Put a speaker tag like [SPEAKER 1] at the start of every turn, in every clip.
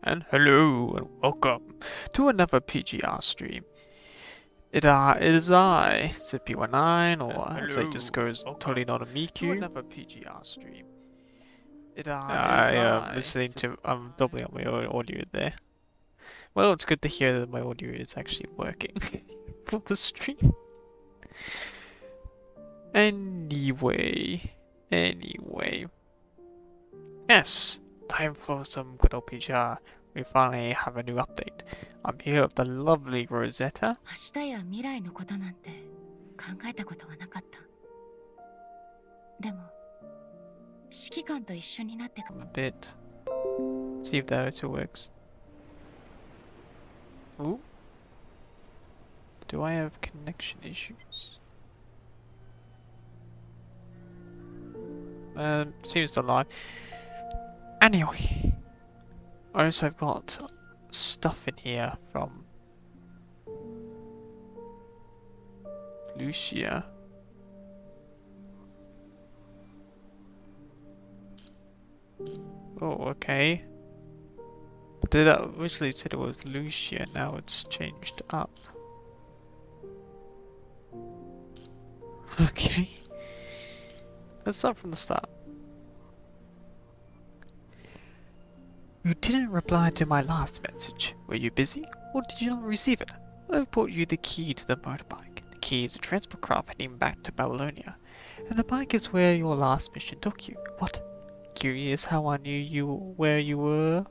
[SPEAKER 1] And hello and welcome to another PGR stream. It is I, Zippy19, or as it just goes totally not a MIKU. To another PGR stream. I am listening to, I'm doubling up my audio there. Well, it's good to hear that my audio is actually working for the stream. Anyway. Yes, time for some good old PGR. We finally have a new update. I'm here with the lovely Rosetta.
[SPEAKER 2] 明日や未来のことなんて考えたことはなかった。でも、指揮官と一緒になってか
[SPEAKER 1] A bit. See if that also works. Ooh. Do I have connection issues? Seems to lie. Anyway, I also have got stuff in here from Lucia. Oh, okay. Did I originally said it was Lucia, now it's changed up. Okay. Let's start from the start. You didn't reply to my last message. Were you busy, or did you not receive it? I brought you the key to the motorbike. The key is a transport craft heading back to Babylonia, and the bike is where your last mission took you. What? Curious how I knew where you were?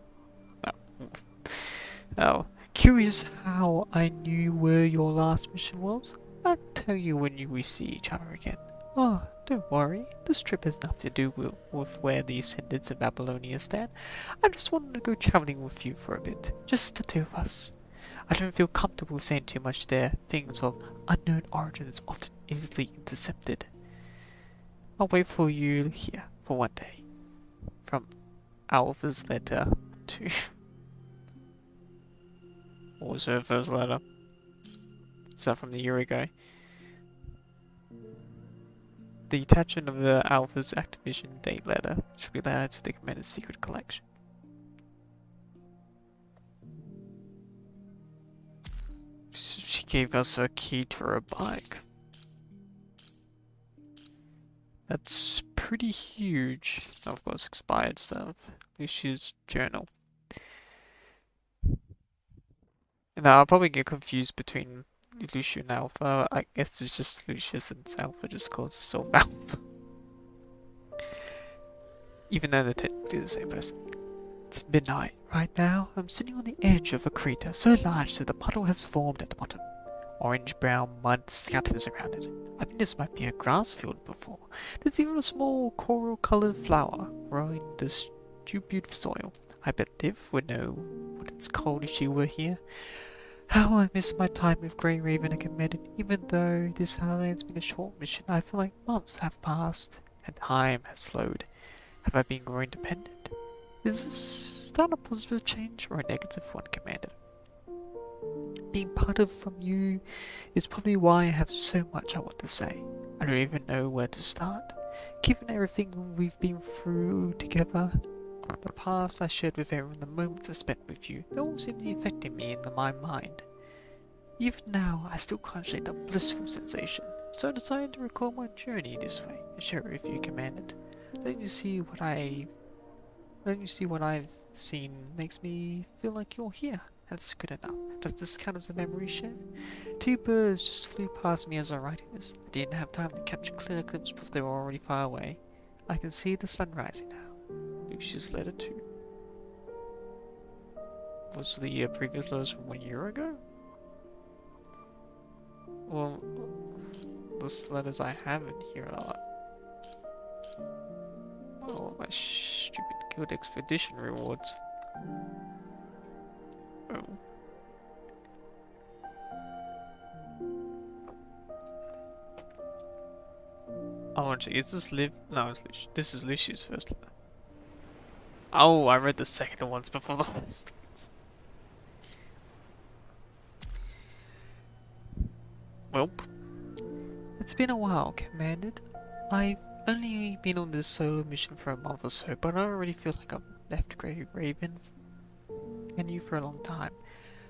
[SPEAKER 1] Oh, curious how I knew where your last mission was? I'll tell you when we see each other again. Oh, don't worry. This trip has nothing to do with where the ascendants of Babylonia stand. I just wanted to go traveling with you for a bit. Just the two of us. I don't feel comfortable saying too much there. Things of unknown origins often easily intercepted. I'll wait for you here for one day. From Alpha's letter to... What was her first letter? Is that from the year ago? The attachment of the Alpha's activation date letter should be added to the Commander's secret collection. She gave us a key to her bike. That's pretty huge. Of course, expired stuff. Lucia's journal. Now, I'll probably get confused between Lucia and Alpha. I guess it's just Lucia since Alpha just calls herself Alpha. Even though they're technically the same person. It's midnight. Right now, I'm sitting on the edge of a crater so large that the puddle has formed at the bottom. Orange-brown mud scatters around it. I think this might be a grass field before. There's even a small coral-colored flower growing in this stupid soil. I bet Liv would know what it's called if she were here. How I miss my time with GrayRaven and Commander. Even though this has been a short mission, I feel like months have passed and time has slowed. Have I been growing dependent? Is this not a positive change or a negative one, Commander? Being parted from you is probably why I have so much I want to say. I don't even know where to start. Given everything we've been through together, the past I shared with everyone, the moments I spent with you, they all seem to be affecting me in my mind. Even now, I still can't shake that blissful sensation, so I decided to record my journey this way and share it with you, Commander. Letting you see what I've seen makes me feel like you're here. That's good enough. Does this count as a memory share? Two birds just flew past me as I write this. I didn't have time to capture clear clips before they were already far away. I can see the sun rising now. Lucia's letter 2. Was the previous letters from 1 year ago? Well, the letters I have in here are... Oh, my stupid guild expedition rewards. Oh. Oh, is this Liv? No, it's Lucia. This is Lucia's first letter. Oh, I read the second ones before the first ones. Welp. It's been a while, Commander. I've only been on this solo mission for a month or so, but I already feel like I've left GrayRaven. and you for a long time.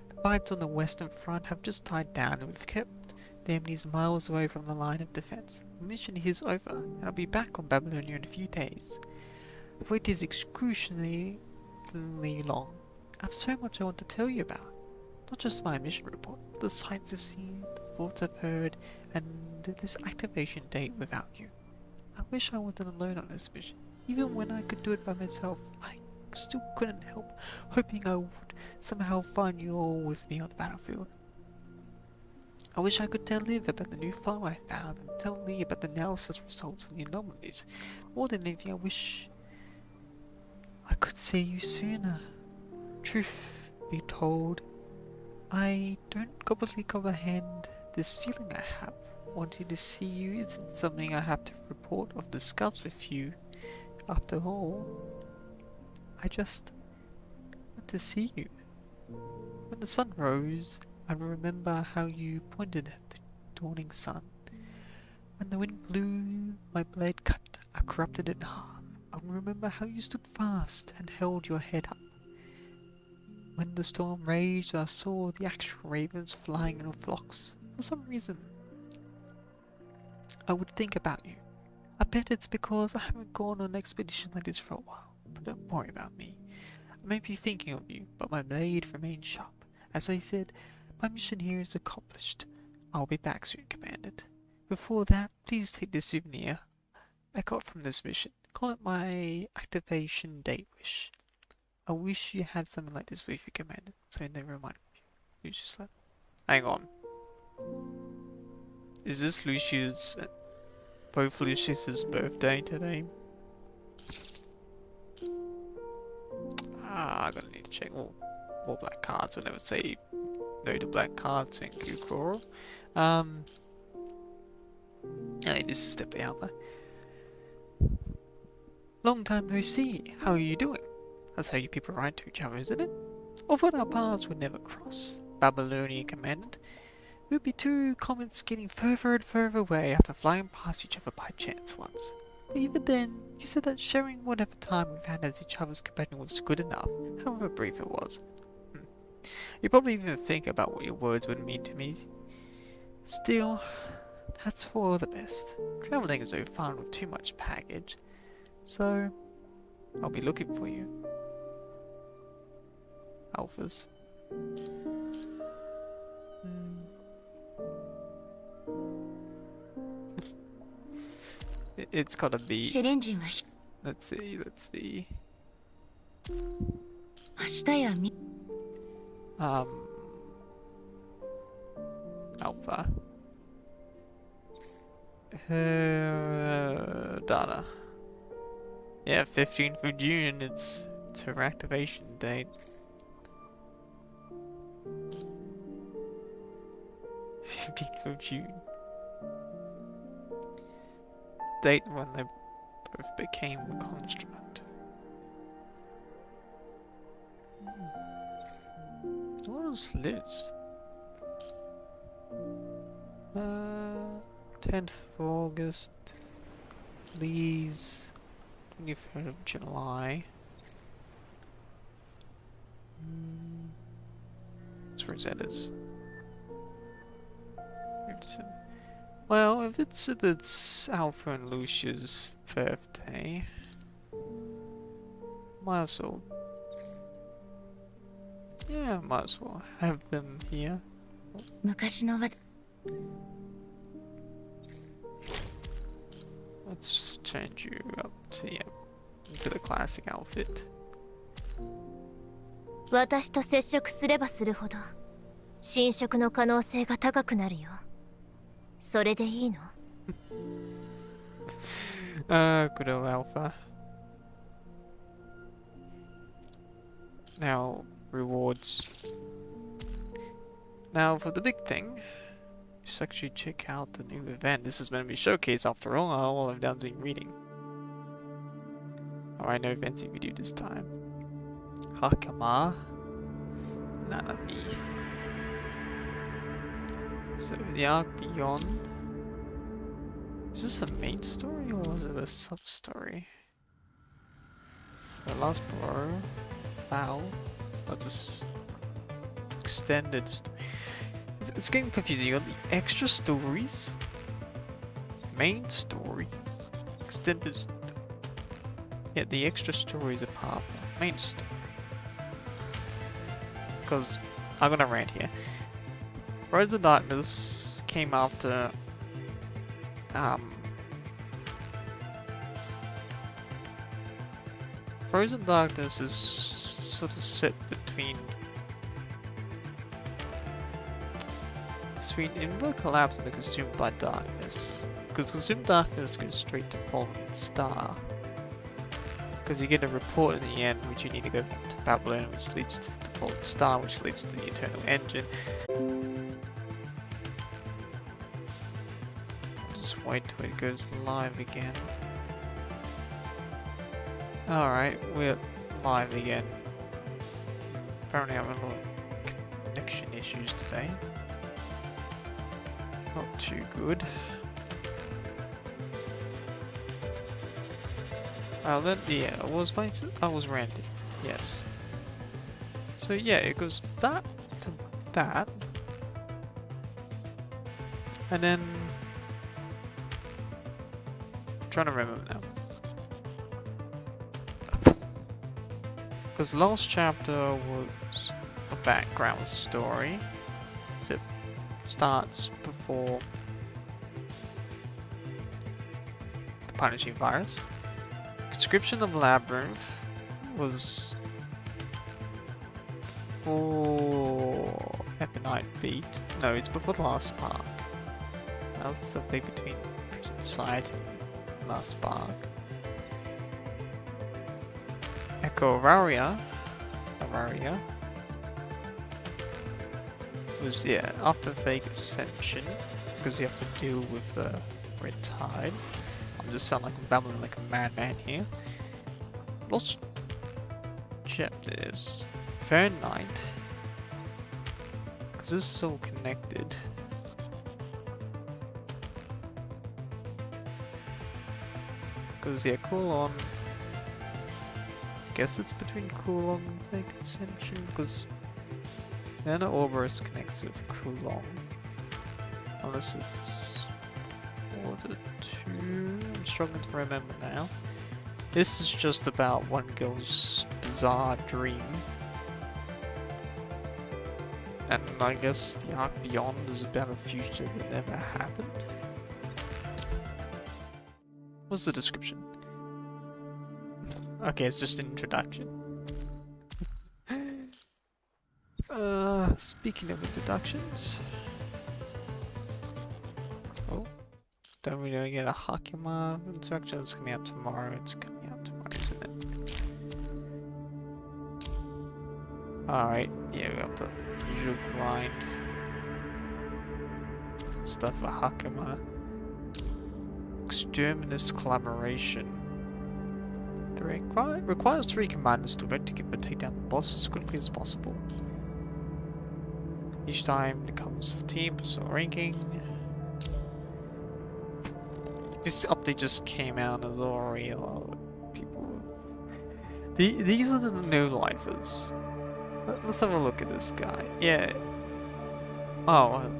[SPEAKER 1] The fights on the western front have just died down and we've kept the enemies miles away from the line of defense. The mission here is over, and I'll be back on Babylonia in a few days. The wait is excruciatingly long. I have so much I want to tell you about. Not just my mission report, but the sights I've seen, the thoughts I've heard, and this activation date without you. I wish I wasn't alone on this mission. Even when I could do it by myself, I still couldn't help hoping I would somehow find you all with me on the battlefield. I wish I could tell Liv about the new file I found and tell Lee about the analysis results and the anomalies. More than anything, I wish I could see you sooner. Truth be told, I don't completely comprehend this feeling I have. Wanting to see you isn't something I have to report or discuss with you. After all, I just want to see you. When the sun rose, I remember how you pointed at the dawning sun. When the wind blew, my blade cut, I corrupted it in half. I remember how you stood fast and held your head up. When the storm raged, I saw the actual ravens flying in flocks. For some reason, I would think about you. I bet it's because I haven't gone on an expedition like this for a while. But don't worry about me. I may be thinking of you, but my blade remains sharp. As I said, my mission here is accomplished. I'll be back soon, Commandant. Before that, please take this souvenir I got from this mission. Call it my activation date wish. I wish you had something like this with you, Commandant. Something that reminded me. Lucius left. Hang on. Is this Lucius... both Lucius's birthday today? I'm gonna need to check more black cards. We'll never say no to black cards in Kukoro. This is definitely Alpha. Long time no see. How are you doing? That's how you people write to each other, isn't it? Although our paths would never cross, Babylonian Commandant, it would be two comments getting further and further away after flying past each other by chance once. But even then, you said that sharing whatever time we've had as each other's companion was good enough, however brief it was. You probably even think about what your words would mean to me. Still, that's for the best. Traveling is no fun with too much baggage, so I'll be looking for you. Alphas. It's gotta be... Let's see. Alpha. Data. Yeah, 15th of June, it's her activation date. 15th of June. Date when they both became a construct. What else lives? 10th of August. Lee's 23rd of July. It's Rosetta's. Well, if it's Alpha and Lucia's birthday, might as well. Yeah, might as well have them here. Let's change you up to the classic outfit.
[SPEAKER 3] 私と接触すればするほど侵食の可能性が高くなるよ。それでいいの?
[SPEAKER 1] Good old Alpha. Now, rewards. Now, for the big thing, just actually check out the new event. This is meant to be showcased after all I've done doing reading. Alright, no fancy video this time. Hakama Nanami. So the arc beyond. Is this a main story or is it a sub story? The last bro, Foul. That's just extended. It's getting confusing. You got the extra stories, main story, extended. Yeah, the extra stories are part of the main story. Because I'm gonna rant here. Roads of Darkness came after Frozen Darkness is sort of set between Inver Collapse and the Consumed by Darkness. Because Consumed Darkness goes straight to Fallen Star. Because you get a report in the end which you need to go back to Babylon, which leads to the Fallen Star, which leads to the Eternal Engine. Just wait till it goes live again. Alright, we're live again. Apparently I'm having a lot of connection issues today. Not too good. Oh, then, yeah, I was ranting. Yes. So yeah, it goes that to that. And then... I'm trying to remember now. Because the last chapter was a background story. So it starts before the Punishing virus. Description of Labyrinth was for Ebonite Beat. No, it's before the last spark. That was something between Prison Sight and last spark. Echo Araria was, yeah, after Fake Ascension, because you have to deal with the Red Tide. I'm just sounding like I'm babbling like a madman here. Lost chapters. Fair Night. Because this is all connected. Because, yeah, Coolon. I guess it's between Coolon and Fake Ascension, because Nana Orberus connects with Coolon. Unless it's for the two. I'm struggling to remember now. This is just about one girl's bizarre dream. And I guess the Ark Beyond is about a future that never happened. What's the description? Okay, it's just an introduction. Speaking of introductions. Oh, don't we know get a Hakima introduction? It's coming out tomorrow. It's coming out tomorrow, isn't it? Alright, yeah, we got the usual grind. Stuff for Hakima. Exterminus collaboration. Requires 3 commanders to work together to take down the boss as quickly as possible. Each time it comes with team, personal ranking. This update just came out as already a lot of people. These are the no-lifers. Let's have a look at this guy. Yeah. Oh,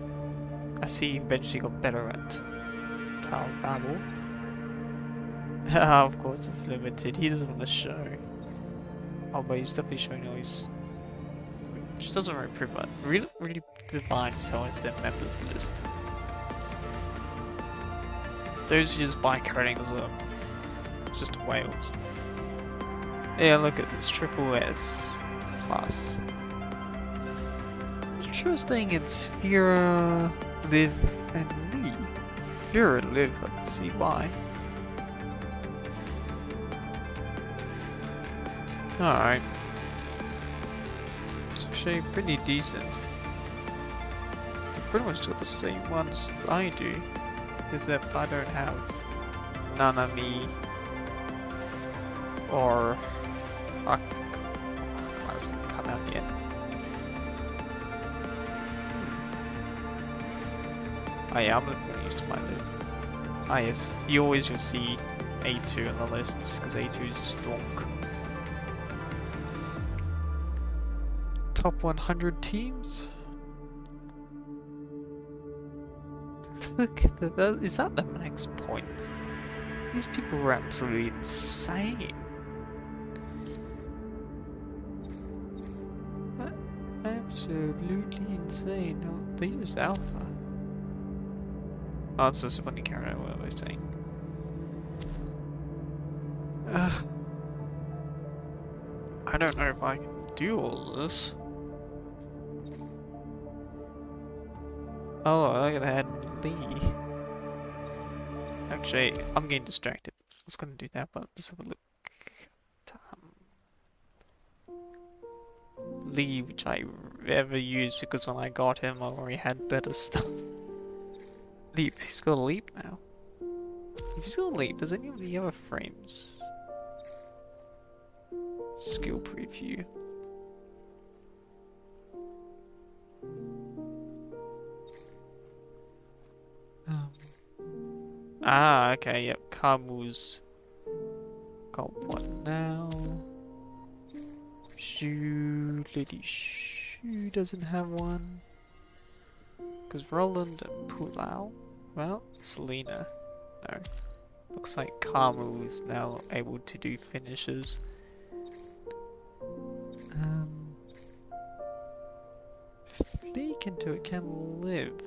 [SPEAKER 1] I see he eventually got better at Tower Battle. Of course it's limited, he doesn't want to show. Oh, but he's definitely showing all his... Which doesn't really prove it. Really defines how it's their members list. Those who just buy codings are just whales. Yeah, look at this, triple S plus. Interesting, it's Vera, Liv, and Lee. Vera, Liv, let's see why. Alright. It's actually pretty decent. They pretty much got the same ones as I do, except I don't have Nanami or Ark. Why does it come out yet? Oh yeah, I'm gonna use my loot. Ah yes, you always will see A2 on the lists, because A2 is stonk. Top 100 teams. Look at that. Is that the max points? These people were absolutely insane. Absolutely insane. No, they used alpha. Oh, it's just when you carry out what I was saying. I don't know if I can do all this. Oh, look at that, Lee. Actually, I'm getting distracted. I was gonna do that, but let's have a look. Lee, which I ever used because when I got him, I already had better stuff. Leap. He's got a leap now. If he's got a leap, does any of the other frames? Skill preview. Okay, yep. Kamu's got one now. Lady Shu doesn't have one. Because Roland and Pulau, well, Selena, no. Looks like Kamu is now able to do finishes. Flea can do it, can live.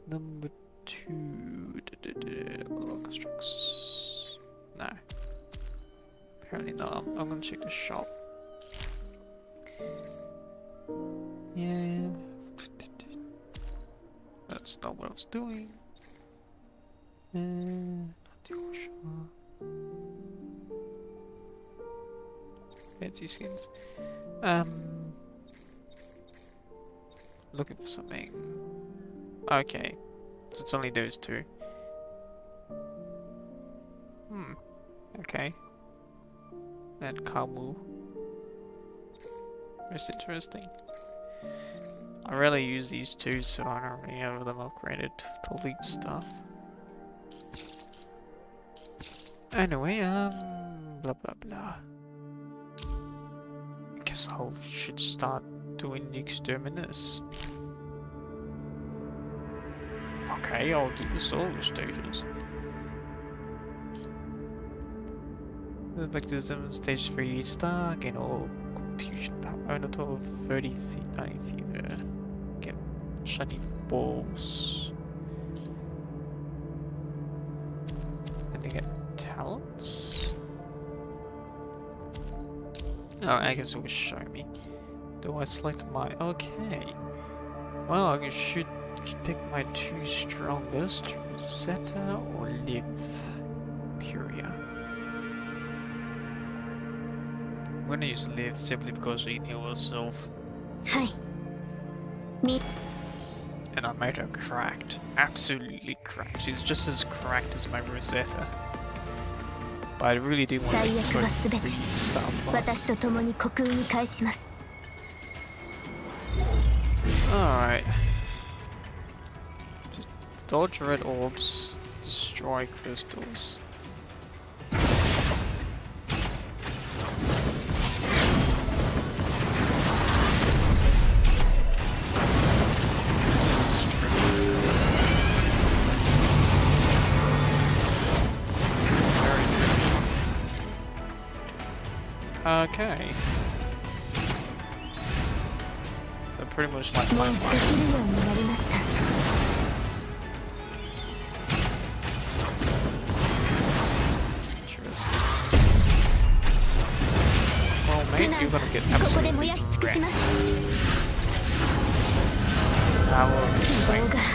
[SPEAKER 1] Number 2. Constructs. No. Apparently not. I'm gonna check the shop. Yeah. That's not what I was doing. Not too sure. Fancy skins. Looking for something. Okay. So it's only those two. Okay. And Kamu. Most interesting. I rarely use these two, so I don't really have them upgraded to leap stuff. Anyway, blah blah blah. I guess I should start doing the exterminus. Okay, I'll do the solo stages. Back to Zim stage 3 star, gain all confusion power, earn a total of 30 feet, 90 fever. Get shiny balls. Then they get talents. Oh, I guess it will show me. Do I select my... Okay. Well, I should pick my 2 strongest. Zeta or Liv. Puria. I'm gonna use Liv simply because she can heal herself.
[SPEAKER 3] Hi. Me.
[SPEAKER 1] And I made her cracked. Absolutely cracked. She's just as cracked as my Rosetta. But I really do want to go 3 star plus. Alright. Just dodge red orbs. Destroy crystals. Okay. They're pretty much like my lives. Interesting. Well, mate, you're gonna get absolutely wrecked. Power of the Saints.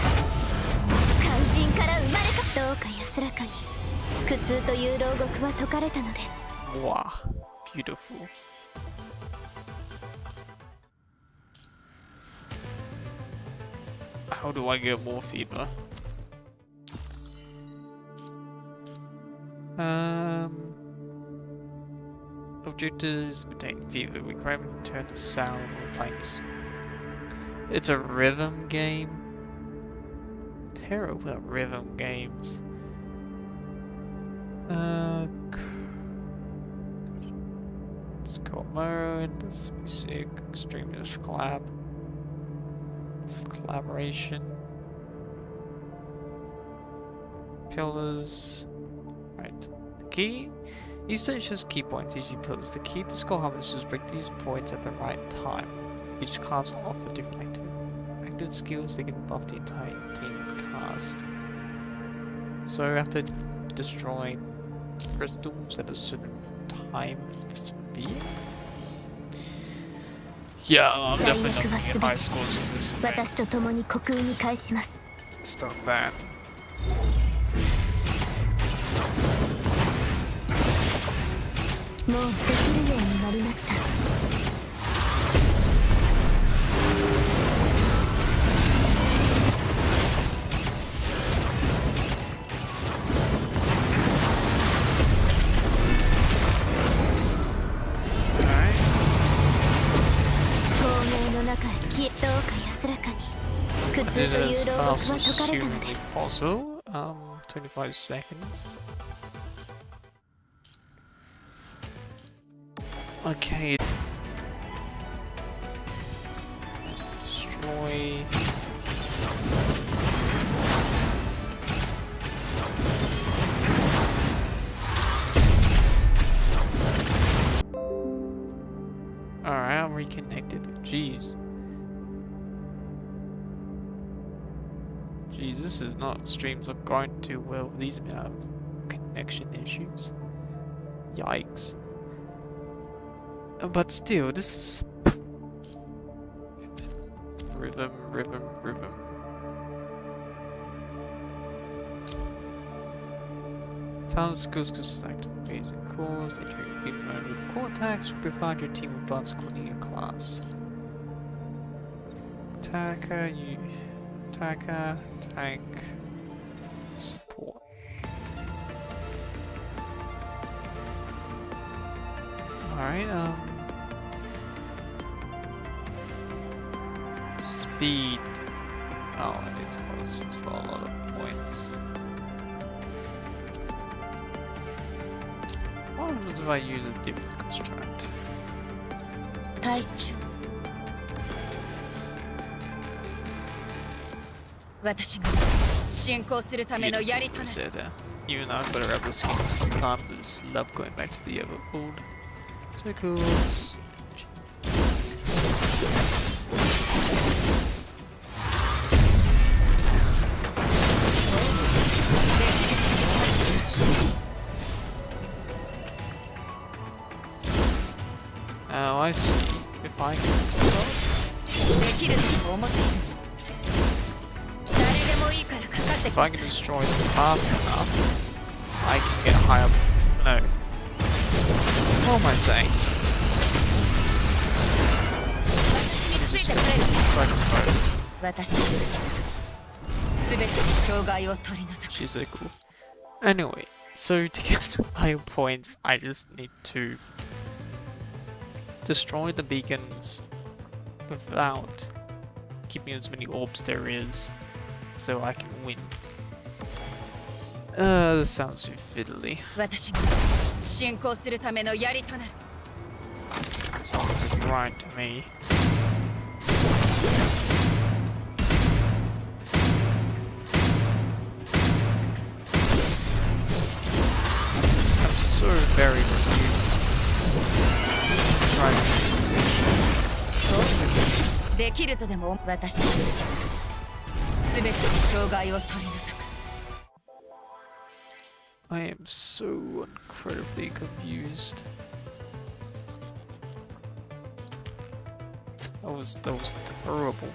[SPEAKER 1] Wow. Beautiful. How do I get more fever? Objectives obtain fever. Requirement turn to sound when playing this. It's a rhythm game. Terrible at rhythm games. Score mode, this be sick. Extremist collab. It's collaboration. Pillars. Right. The key. Each stage has key points, e.g. pillars. The key to score harvest is break these points at the right time. Each class offers different active skills they can buff the entire team cast. So I have to destroy crystals at a certain time speed. Yeah, I'm definitely not gonna get high scores in this event. Stuff that. I did it as fast as humanly possible. 25 seconds. Okay. Destroy. Alright, I'm reconnected. Jeez. Jeez, this is not streams are going too well with these amount of connection issues. Yikes. But still, this is rhythm. Talent skills active amazing cores, they trigger feed mode with core attacks, provide your team with buffs according to your class. Attacker, tank, support. Alright, speed. Oh, it's a lot of points. What happens if I use a different construct? Even though I've got a rebel skin, sometimes I just love going back to the overworld. Circles. Oh, I see. If I can destroy them fast enough, I can get a higher. No. What am I saying? I'm just gonna She's so cool. Anyway, so to get to higher points, I just need to destroy the beacons without keeping as many orbs there is, so I can win. This sounds too fiddly. Sounds right to me. I'm so very confused. I am so incredibly confused. That was terrible.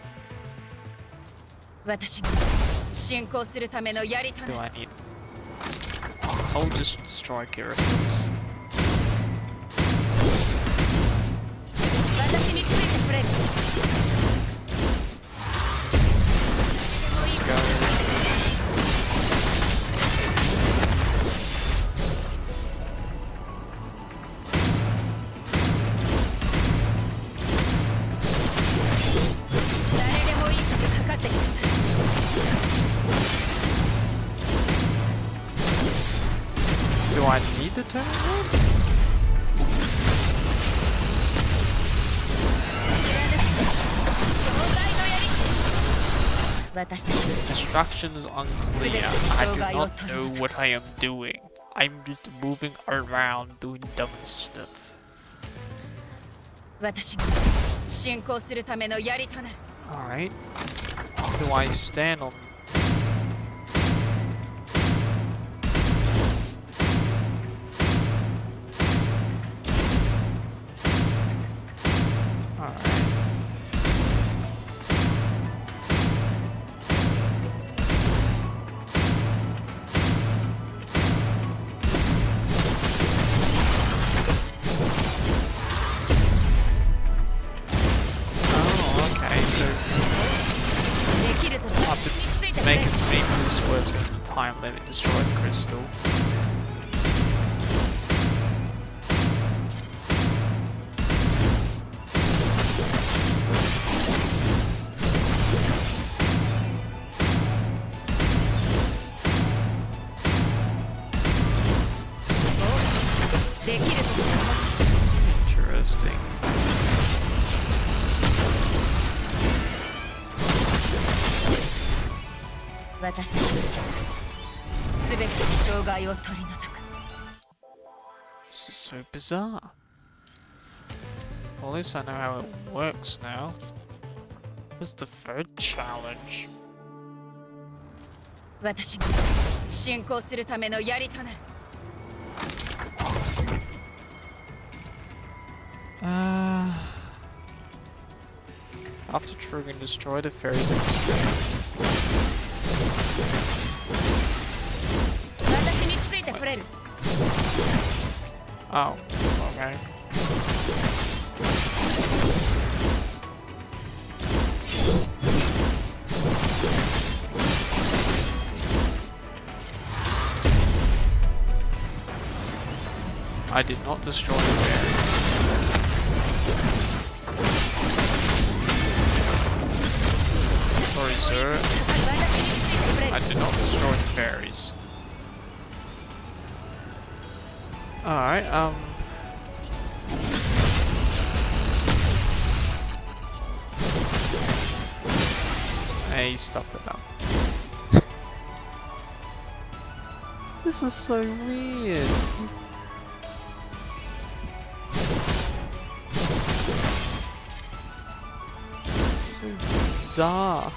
[SPEAKER 1] Do I need? I'll just destroy Crystals. Let's go. Do I need to turn it on?
[SPEAKER 2] 私たち
[SPEAKER 1] Instructions unclear. I do not know what I am doing. I'm just moving around doing dumb stuff.
[SPEAKER 2] 私が進行するための槍となる
[SPEAKER 1] Alright. Do I stand on... Alright. Oh, okay, so...
[SPEAKER 2] できると
[SPEAKER 1] I have to make it to me boost words with the time limit destroyed crystal. Interesting.
[SPEAKER 2] 私たちすべての障害を取り除く
[SPEAKER 1] This is so bizarre. Well, at least I know how it works now. What's the third challenge?
[SPEAKER 2] 私が進行するための槍となる
[SPEAKER 1] After triggering, destroy the fairies.
[SPEAKER 2] 私についてくれる
[SPEAKER 1] Oh, okay. I did not destroy the fairies. Sorry, sir. I did not destroy the fairies. Alright, Hey, stop it now. This is so weird. So bizarre.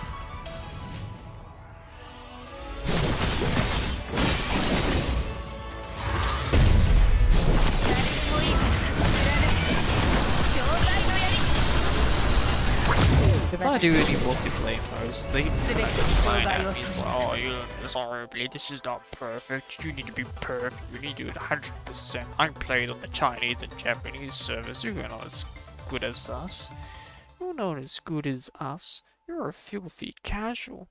[SPEAKER 1] If I do any multiplayer modes, they just like find out me like, oh, you're sorry, this is not perfect. You need to be perfect. You need to do it 100%. I'm playing on the Chinese and Japanese servers. You're not as good as us. You're not as good as us. You're a filthy casual.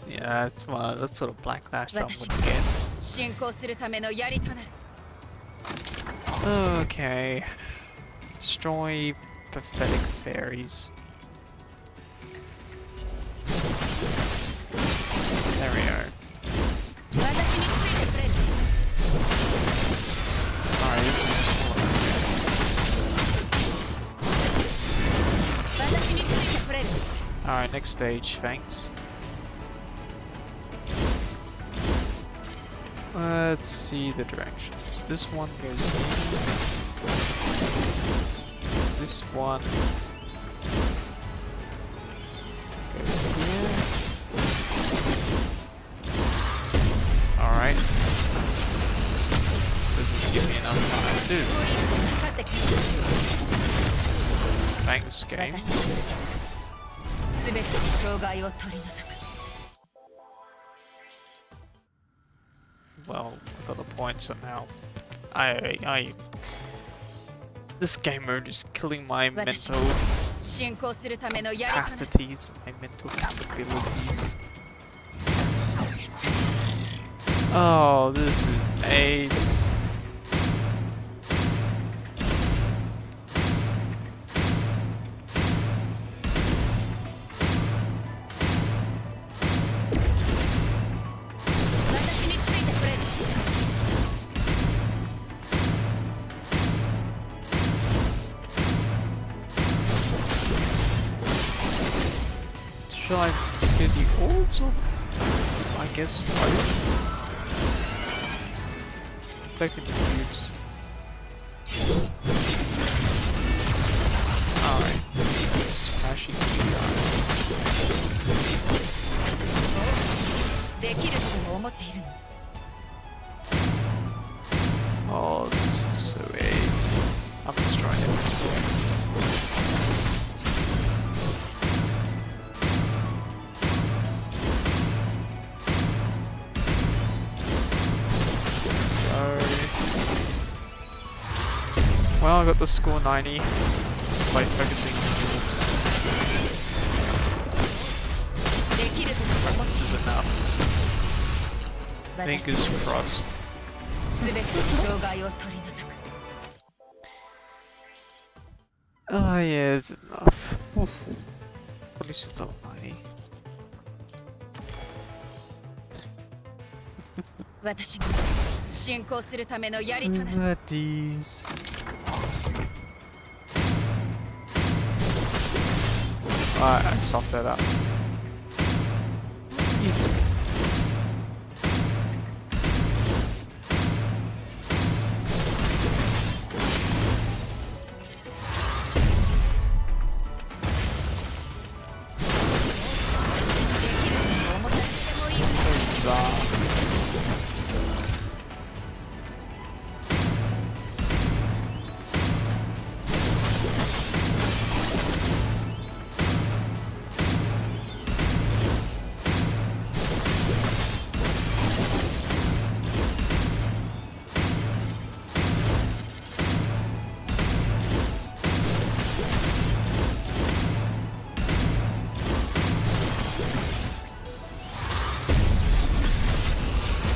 [SPEAKER 1] Yeah, that's sort of backlash I would get.
[SPEAKER 2] 進行するための槍となる
[SPEAKER 1] Okay. Destroy pathetic fairies. There we are.
[SPEAKER 2] 私についてくれる
[SPEAKER 1] Alright, this is just one.
[SPEAKER 2] 私についてくれる
[SPEAKER 1] Alright, next stage, thanks. Let's see the directions. This one goes here. This one goes here. Alright. Doesn't give me enough time to do.
[SPEAKER 2] 勝ってきて
[SPEAKER 1] Thanks, game.
[SPEAKER 2] 私たちすべての障害を取り除く
[SPEAKER 1] Well, I got the point somehow. This game mode is killing my mental
[SPEAKER 2] 進行するための槍となる
[SPEAKER 1] capacities, my mental capabilities. Oh, this is AIDS. Shall I get the orbs or I guess both? Collecting the cubes. Alright. Smashing you guys. Oh, this is so AIDS. I'm just trying to restore. Let's go. Well, I got the score 90. Just by focusing on moves. This is enough. Fingers crossed. Oh yeah, it's enough. Oof. At least it's all 90. Buddies. Alright, I soft that up.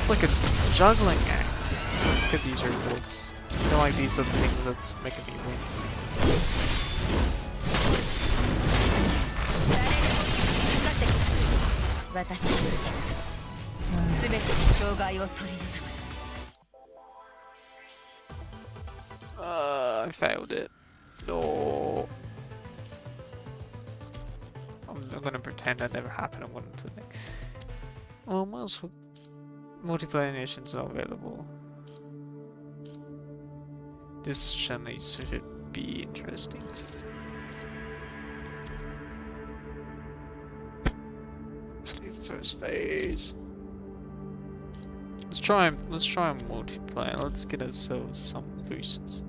[SPEAKER 1] Like a juggling act. Let's get these rewards. I feel like these are the things that's making me win. I failed it. No. I'm not gonna pretend that never happened. I'm gonna think. Almost. Multiplayer missions are available. This certainly should be interesting. Let's leave the first phase. Let's try multiplayer. Let's get ourselves some boosts.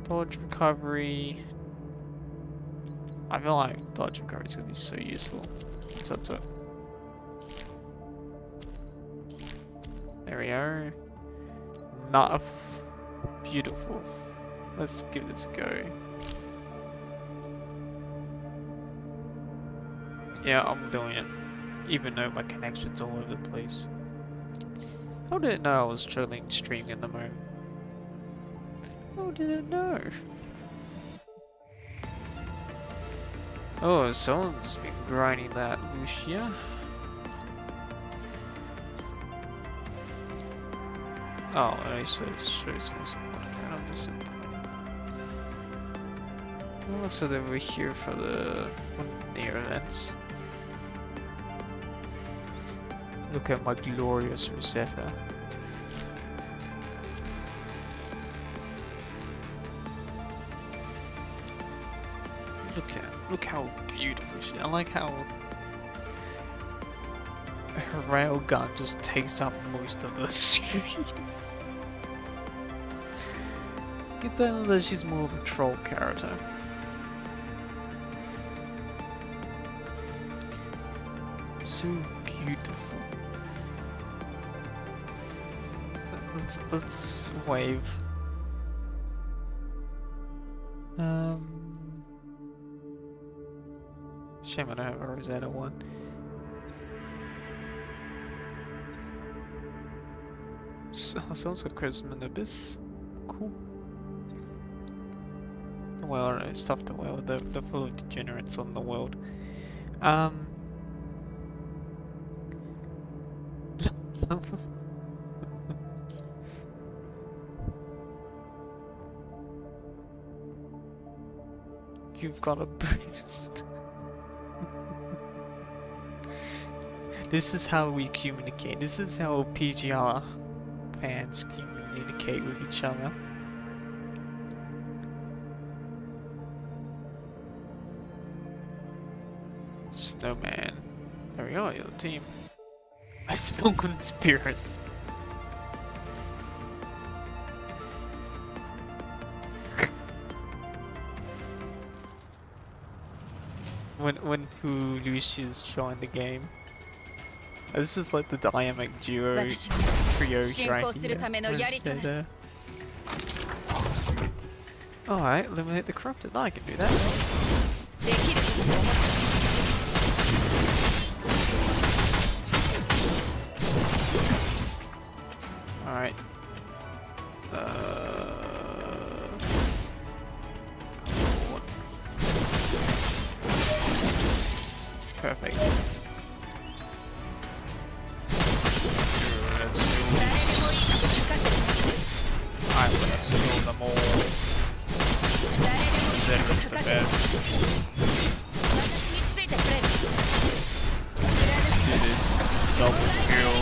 [SPEAKER 1] Dodge recovery. I feel like dodge recovery is gonna be so useful. So that's it. There we are. Not beautiful. Let's give this a go. Yeah, I'm doing it. Even though my connection's all over the place. How did it know I was struggling streaming in the moment? How did it know? Oh, someone's been grinding that Lucia. Oh, it shows me some content. I'm disappointed. Well, looks like they were here for the events. Look at my glorious Rosetta. Look how beautiful she is. I like how her railgun just takes up most of the screen. Get down that she's more of a troll character. So beautiful. Let's wave. Shame I don't have a Rosetta one. So, someone's got Charisma in the Abyss. Cool. Well, stuff the world. They're full of degenerates on the world. You've got a boost. This is how we communicate. This is how PGR fans communicate with each other. Snowman. There we go, you're the team. I smell conspiracy. when who Lucius joined the game. This is like the dynamic duo trios right here. Alright, eliminate the corrupted. I can do that. Alright. Perfect. Let's do I'm gonna kill them all. Zedric's the best. Let's do this. Double kill.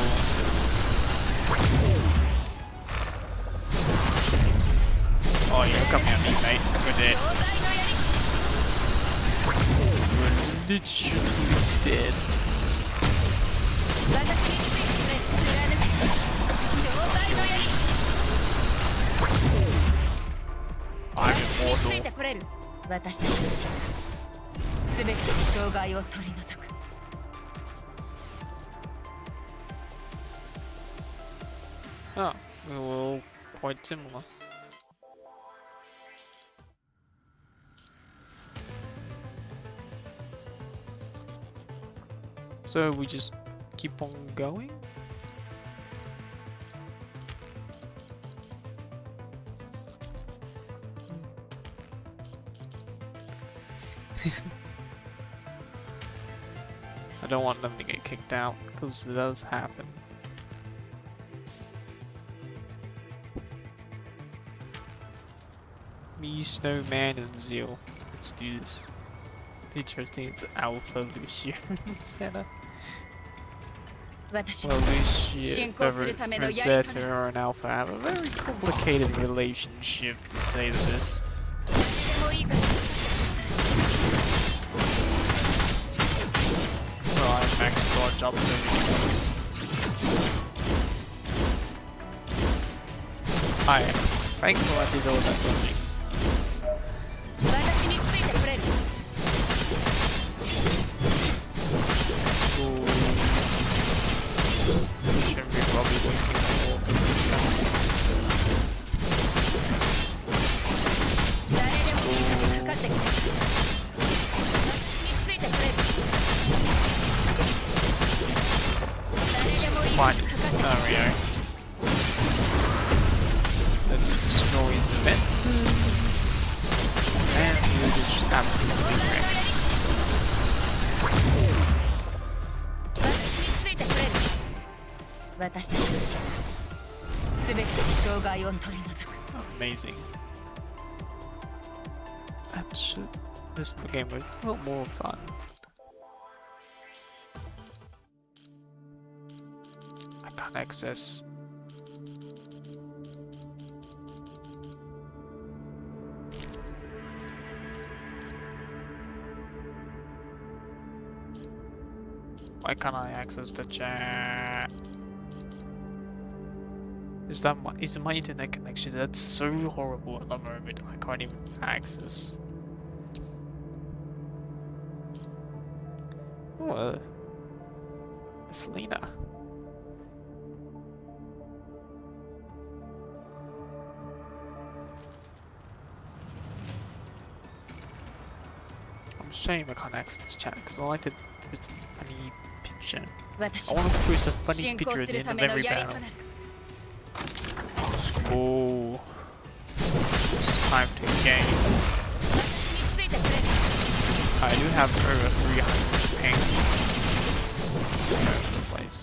[SPEAKER 1] Oh, you're coming at me, mate. Good hit. You're literally dead. I'm immortal. Oh, we're all quite similar. So we just keep on going? I don't want them to get kicked out, because it does happen. Me, Snowman, and Zeal. Let's do this. Interesting, it's Alpha Lucia Senna. Well, Lucia, Rosetta, or an Alpha have a very complicated relationship, to say the least. Well, I maxed dodge up to this. Hi, thankful I did all that dodging. Probably wasting my ult on this guy. Find it. There we go. Let's destroy his defenses. And we'll just absolutely wreck. Amazing. This game was a lot more fun. I can't access. Why can't I access the chat? Is my internet connection? That's so horrible at the moment. I can't even access. Oh, it's Lena. I'm ashamed I can't access the chat because I like to post a funny picture. I want to post a funny picture at the end of every battle. Oh, time to game. I do have over 300 ping all over the place.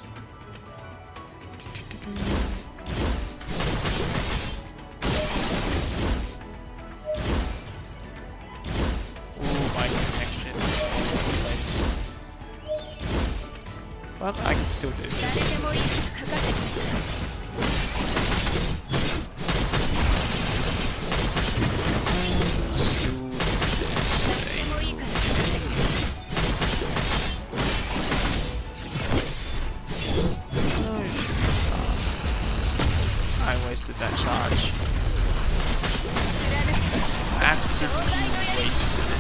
[SPEAKER 1] Oh, my connection is all over the place. Well, I can still do this.
[SPEAKER 2] 誰でもいいからかかってきて。誰でもいいからかかってきて。
[SPEAKER 1] I wasted that charge. Absolutely wasted it.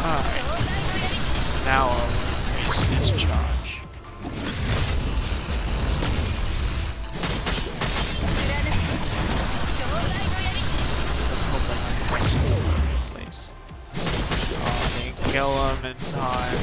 [SPEAKER 1] Alright. Now I'll waste this charge. There's a couple of connections all over the place. Oh, they can kill them in time.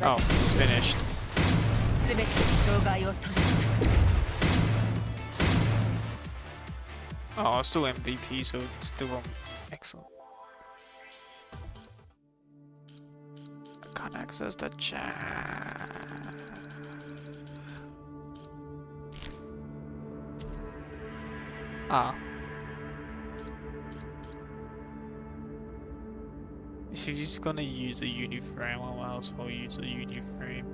[SPEAKER 1] Oh, it's finished.
[SPEAKER 2] すべての障害を取り除く。
[SPEAKER 1] Oh, it's still MVP, so it's still excellent. I can't access the chat. Ah. If she's gonna use a uniframe, I might as well use a uniframe.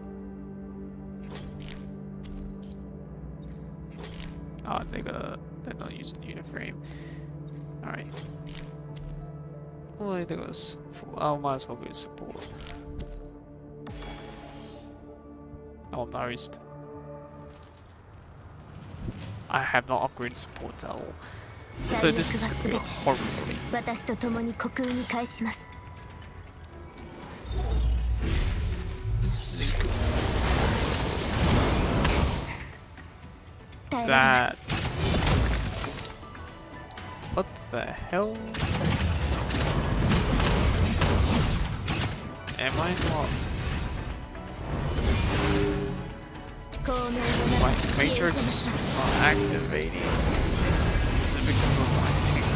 [SPEAKER 1] Oh, they're not using uniframe. Alright. Well, I think it was. I might as well go support. Almost. I have not upgraded support at all. So this is gonna be horribly.
[SPEAKER 3] 私と共に虚空に返します。
[SPEAKER 1] That. What the hell? Am I not? My matrix not activating. Is it because of my ping?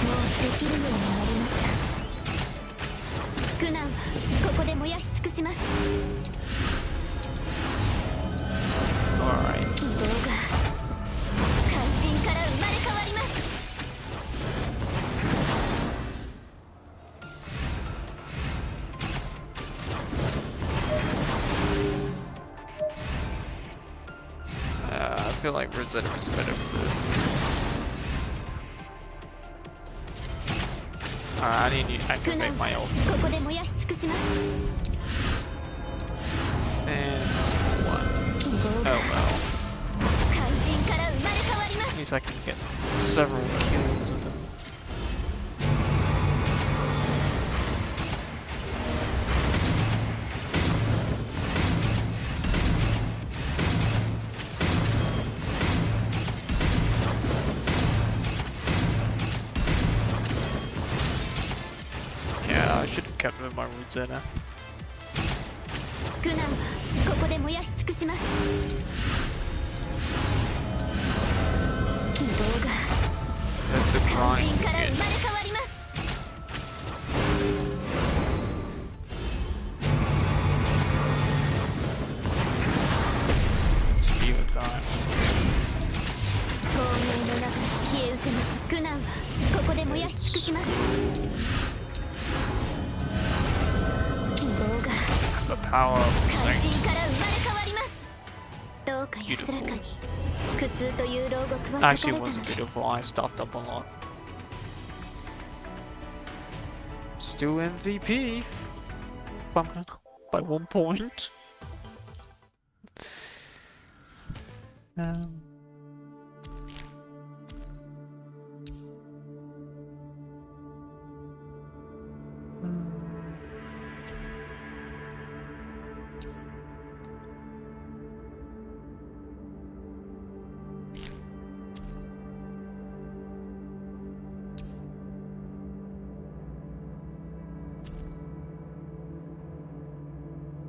[SPEAKER 3] もうできるようになりました。苦難はここで燃やし尽くします。
[SPEAKER 1] Alright.
[SPEAKER 3] 希望が肝心から生まれ変わります。
[SPEAKER 1] I feel like Rosetta is better for this. I need to activate my ult.
[SPEAKER 3] ここで燃やし尽くします。
[SPEAKER 1] And it's a small one. Oh well.
[SPEAKER 3] 肝心から生まれ変わります。
[SPEAKER 1] At least I can get several kills of them. Yeah, I should have kept with my Rosetta.
[SPEAKER 3] 苦難はここで燃やし尽くします。希望が
[SPEAKER 1] Let the
[SPEAKER 3] 肝
[SPEAKER 1] grind
[SPEAKER 3] 心から生
[SPEAKER 1] begin.
[SPEAKER 3] まれ変わります。
[SPEAKER 1] It's fever time.
[SPEAKER 3] 透明の中で消え失せます苦難はここで燃やし尽くします。希望が
[SPEAKER 1] The power of
[SPEAKER 3] 肝
[SPEAKER 1] Saint.
[SPEAKER 3] 心から生まれ変わります。どうか安らかに苦痛という牢獄は解か
[SPEAKER 1] Actually,
[SPEAKER 3] れ
[SPEAKER 1] it
[SPEAKER 3] たの
[SPEAKER 1] wasn't
[SPEAKER 3] です。
[SPEAKER 1] beautiful. I stuffed up a lot. Still MVP. By 1 point. Um.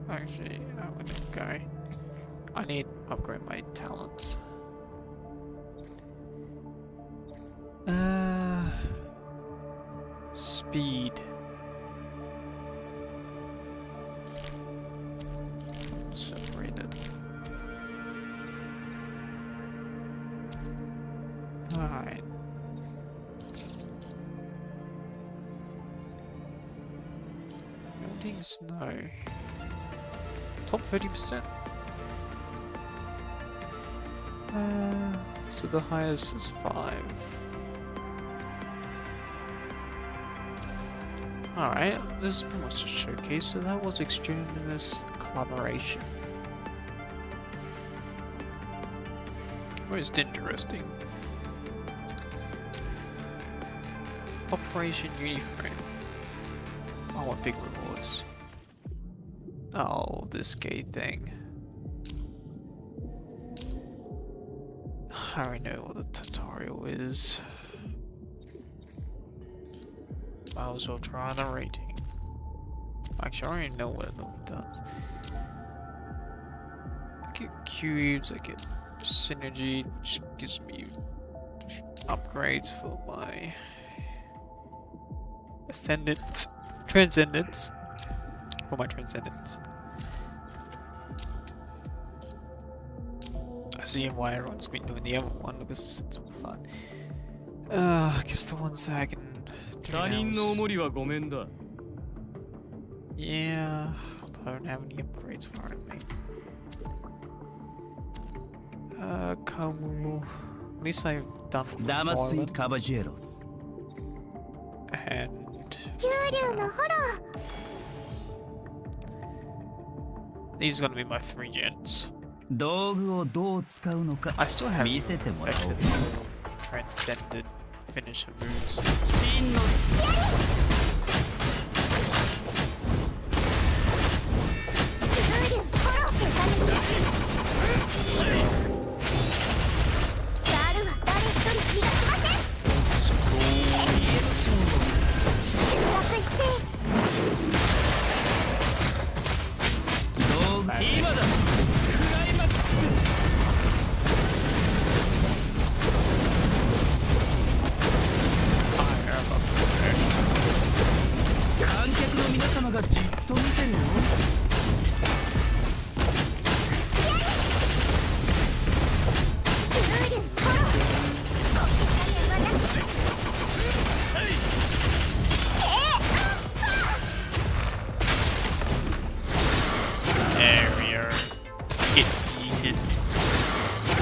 [SPEAKER 1] Actually, I'm gonna go. I need to upgrade my talents. Just no. Top 30%. So the highest is 5. Alright, this is pretty much a showcase, so that was Extremis collaboration. Most interesting. Operation Uniframe. I want big rewards. Oh, this gate thing. I already know what the tutorial is. Might as well try the rating. Actually, I already know what it does. I get cubes, I get synergy, which gives me upgrades for my transcendence. For my transcendence. I see why everyone's been doing the other one because it's more fun. I guess the ones that I can do now is... Yeah, I don't have any upgrades for it, mate. Kamu. At least I've done Marlin. And these are gonna be my 3 gens. I still haven't affected transcended finisher moves.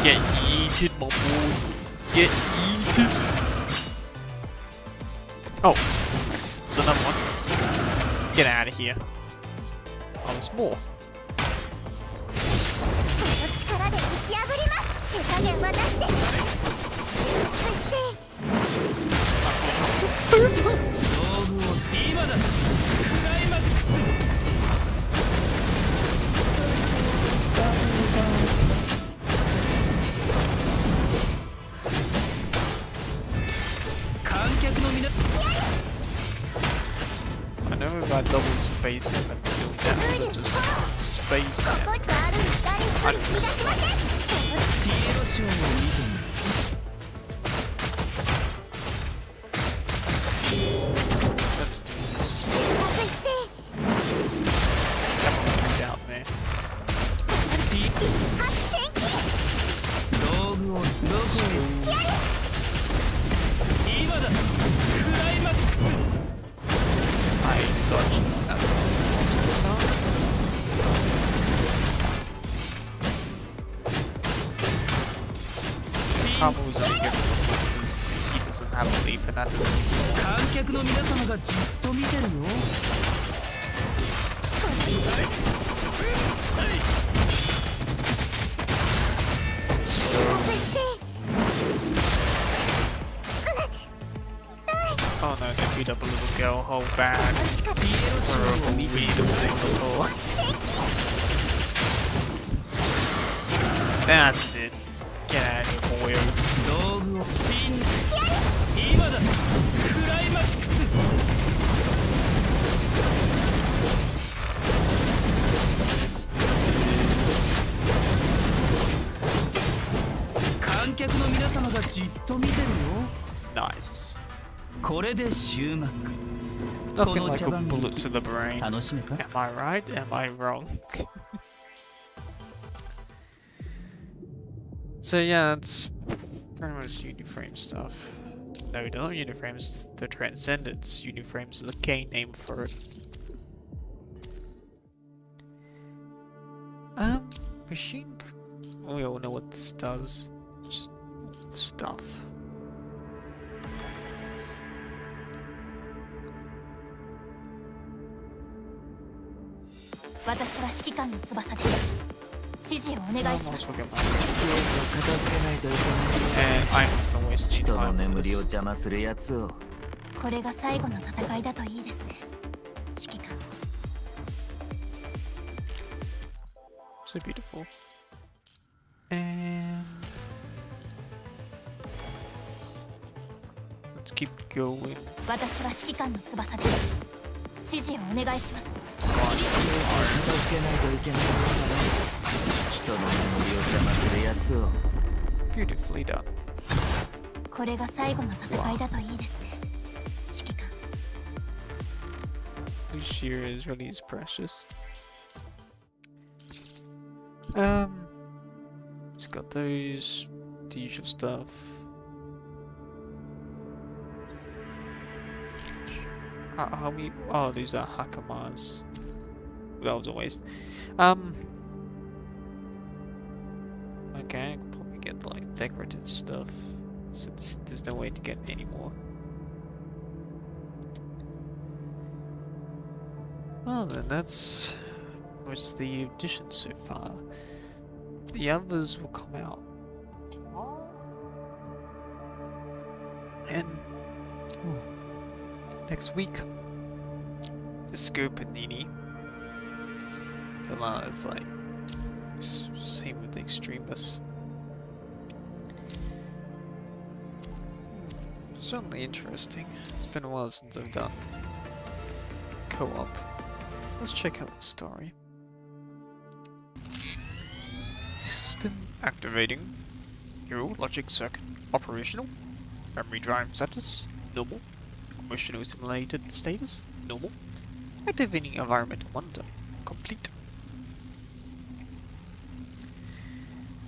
[SPEAKER 1] Get yeeted, my boy. Get yeeted. Oh, there's another one. Get out of here. Oh, there's more. I know if I double space him and kill that, but just space him. Let's do this. Come on, down there. I dodged that. Kamu's only given since he doesn't have a leap, and that doesn't Oh no, they beat up a little girl, hold back. We beat a single. That's it. Get out of here, boy. Nice. Nothing like a bullet to the brain. Am I right? Am I wrong? So yeah, that's pretty much Uniframe stuff. No, not Uniframes, the Transcendence. Uniframes is a K name for it. Machine. We all know what this does. Just stuff.
[SPEAKER 3] 私は指揮官の翼です。指示をお願いします。
[SPEAKER 1] And I'm not gonna waste any
[SPEAKER 4] 人の
[SPEAKER 1] time on
[SPEAKER 4] 眠りを
[SPEAKER 1] this.
[SPEAKER 4] 邪魔するやつを。
[SPEAKER 3] これが最後の戦いだといいですね。指揮官。
[SPEAKER 1] So beautiful. And let's keep going.
[SPEAKER 3] 私は指揮官の翼です。指示をお願いします。
[SPEAKER 4] 片付けないといけないからね。人の眠りを邪魔するやつを。
[SPEAKER 1] Beautifully done.
[SPEAKER 3] これが最後の戦いだといいですね。指揮官。
[SPEAKER 1] This year is really is precious. It's got those, the usual stuff. How we? Oh, these are Hakamas. That was a waste. Okay, I can probably get like decorative stuff since there's no way to get any more. Well then, that's most of the additions so far. The others will come out tomorrow. And next week, the Scoop and Nini. For now, it's like same with the Extremists. Certainly interesting. It's been a while since I've done co-op. Let's check out the story. System activating. Neural logic circuit operational. Memory drive status normal. Emotional simulated status normal. Activating environmental monitor complete.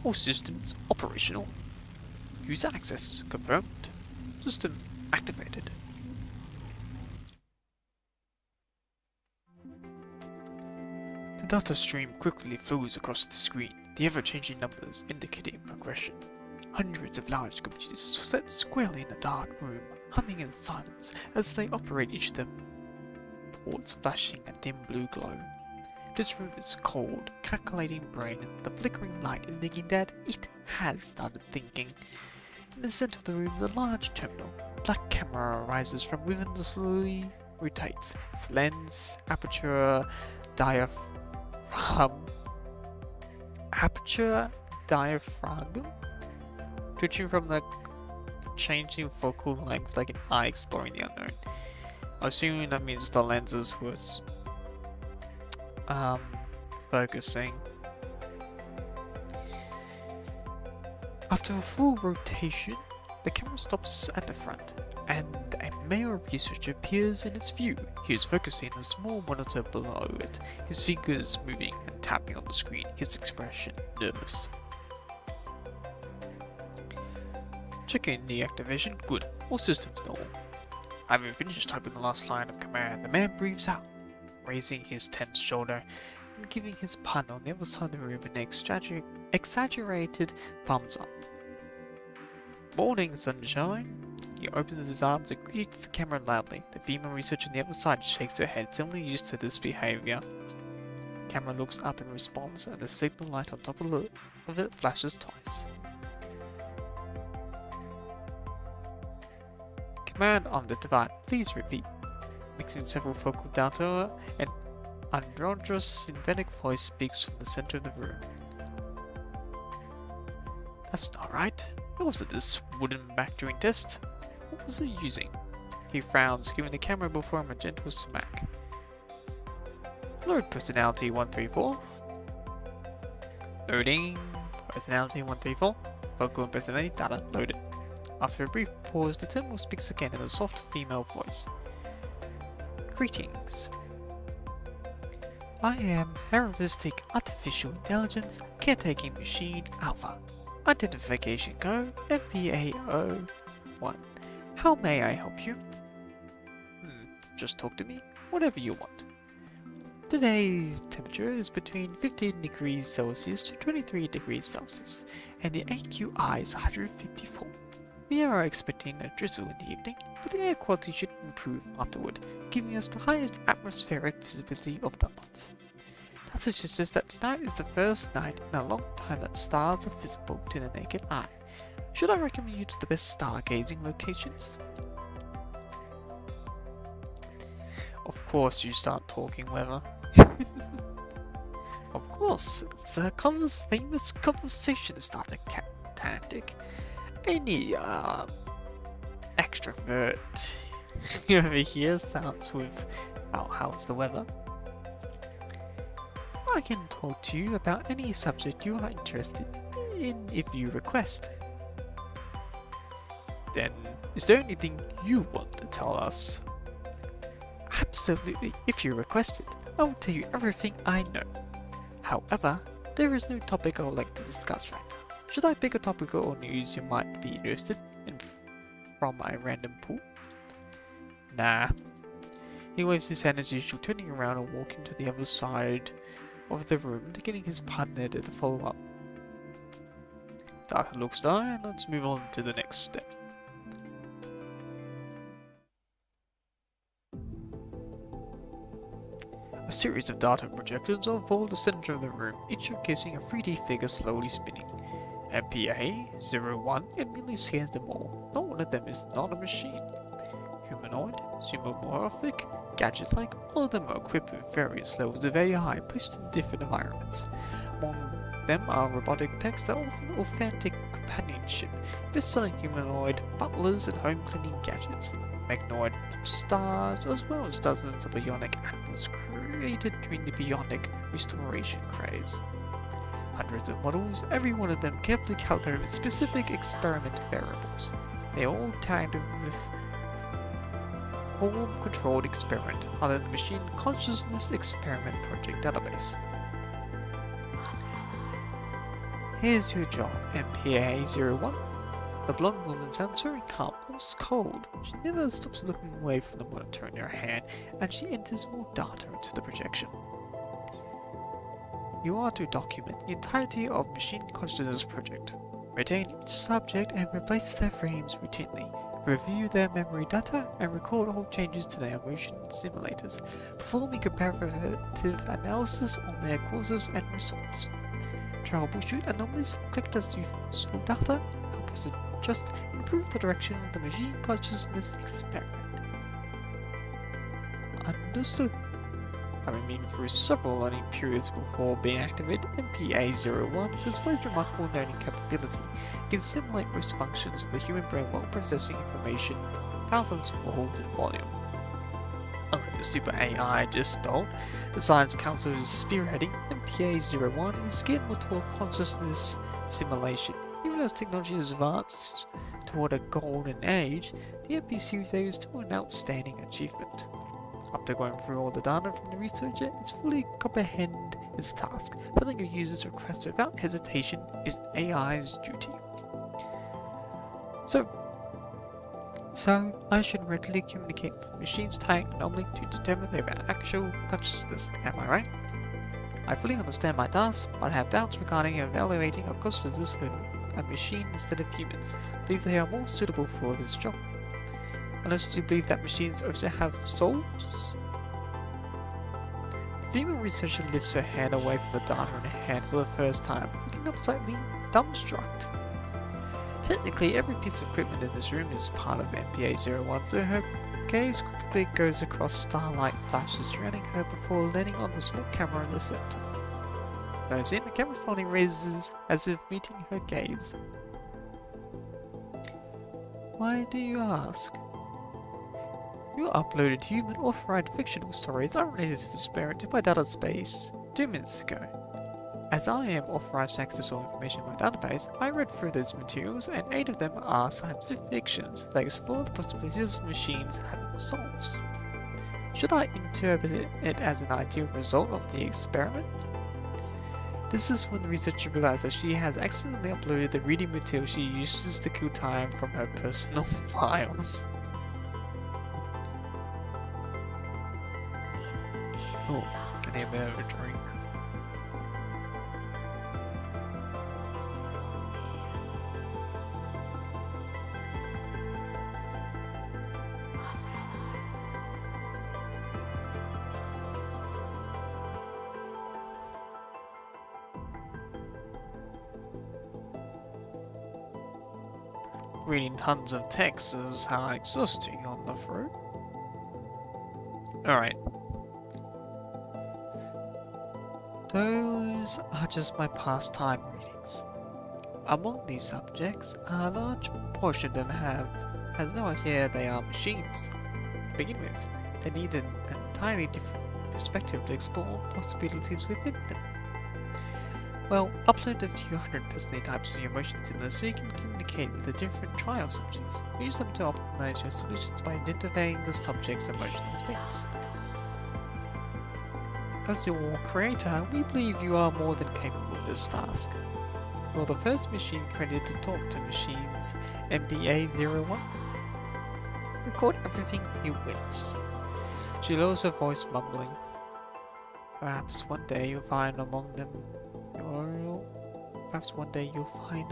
[SPEAKER 1] All systems operational. User access confirmed. System activated. The data stream quickly flows across the screen, the ever-changing numbers indicating progression. Hundreds of large computers set squarely in a dark room, humming in silence as they operate each of them. Ports flashing a dim blue glow. This room is cold, calculating brain, the flickering light indicating that it has started thinking. In the center of the room is a large terminal. A black camera arises from within the slowly rotates. Its lens, aperture, diaphragm, twitching from the changing focal length like an eye exploring the unknown. I'm assuming that means the lenses was focusing. After a full rotation, the camera stops at the front, and a male researcher appears in its view. He is focusing on a small monitor below it, his fingers moving and tapping on the screen, his expression nervous. Checking the activation, good, all systems normal. Having finished typing the last line of command, the man breathes out, raising his tense shoulder and giving his partner on the other side of the room an exaggerated thumbs up. Morning, sunshine. He opens his arms and greets the camera loudly. The female researcher on the other side shakes her head, similarly used to this behavior. The camera looks up in response, and the signal light on top of it flashes twice. Command on the device. Please repeat. Mixing several focal data, an androgynous synthetic voice speaks from the center of the room. That's not right. What was it, this wooden back during test? What was it using? He frowns, giving the camera before him a gentle smack. Load personality 134. Loading personality 134. Vocal and personality data loaded. After a brief pause, the terminal speaks again in a soft female voice. Greetings. I am Heuristic Artificial Intelligence Caretaking Machine Alpha. Identification code MPA01. How may I help you? Just talk to me. Whatever you want. Today's temperature is between 15 degrees Celsius to 23 degrees Celsius, and the AQI is 154. We are expecting a drizzle in the evening, but the air quality should improve afterward, giving us the highest atmospheric visibility of the month. That suggests that tonight is the first night in a long time that stars are visible to the naked eye. Should I recommend you to the best stargazing locations? Of course you start talking weather. Of course, it's famous conversation starter tactic. Any extrovert over here starts with, "Oh, how's the weather?" I can talk to you about any subject you are interested in if you request. Then, is there anything you want to tell us? Absolutely, if you request it, I will tell you everything I know. However, there is no topic I would like to discuss right now. Should I pick a topic or news you might be interested in from my random pool? Nah. He waves his hand as usual, turning around and walking to the other side of the room, getting his partner to follow up. Data looks fine, let's move on to the next step. A series of data projectors unfold the center of the room, each showcasing a 3D figure slowly spinning. MPA-01 immediately scans them all. Not one of them is not a machine. Humanoid, zoomorphic, gadget-like, all of them are equipped with various levels of AI placed in different environments. Among them are robotic pets that offer authentic companionship, best-selling humanoid butlers and home cleaning gadgets, mechanoid stars, as well as dozens of bionic animals created during the bionic restoration craze. Hundreds of models, every one of them carefully calibrated with specific experimental variables. They are all tagged with form-controlled experiment under the Machine Consciousness Experiment Project database. Here's your job, MPA-01. The blonde woman sounds very calm, almost cold. She never stops looking away from the monitor in her hand, and she enters more data into the projection. You are to document the entirety of Machine Consciousness Project. Retain each subject and replace their frames routinely. Review their memory data and record all changes to their motion simulators, performing comparative analysis on their causes and results. Troubleshoot anomalies, collect us useful data, help us adjust and improve the direction of the machine consciousness experiment. Understood. Having been through several learning periods before being activated, MPA-01 displays remarkable learning capability. It can simulate most functions of the human brain while processing information thousands of folds in volume. Unlike the super AI just told, the Science Council is spearheading MPA-01 is geared more toward consciousness simulation. Even as technology has advanced toward a golden age, the MP series is still an outstanding achievement. After going through all the data from the researcher, it's fully comprehend its task. Filling a user's request without hesitation is AI's duty. So I should readily communicate with the machine's type anomaly to determine their actual consciousness, am I right? I fully understand my task, but I have doubts regarding evaluating a consciousness with a machine instead of humans. I believe they are more suitable for this job. Unless you believe that machines also have souls? The female researcher lifts her hand away from the data in her hand for the first time, looking up slightly dumbstruck. Technically, every piece of equipment in this room is part of MPA-01, so her gaze quickly goes across starlight flashes surrounding her before landing on the small camera in the center. Noticing the camera slowly raises as if meeting her gaze. Why do you ask? You uploaded human authorized fictional stories unrelated to the experiment to my database 2 minutes ago. As I am authorized to access all information in my database, I read through those materials and 8 of them are scientific fictions that explore the possibilities of machines having souls. Should I interpret it as an ideal result of the experiment? This is when the researcher realizes that she has accidentally uploaded the reading material she uses to kill time from her personal files. Oh, and need a bit of a drink. Reading tons of text is how exhausting on the throat. Alright. Those are just my pastime readings. Among these subjects, a large portion of them has no idea they are machines. To begin with, they need an entirely different perspective to explore possibilities within them. Well, upload a few hundred personality types of your motion simulator so you can communicate with the different trial subjects. Use them to optimize your solutions by identifying the subject's emotional states. As your creator, we believe you are more than capable of this task. You're the first machine credited to talk to machines MBA-01. Record everything you witness. She lowers her voice, mumbling. Perhaps one day you'll find among them Perhaps one day you'll find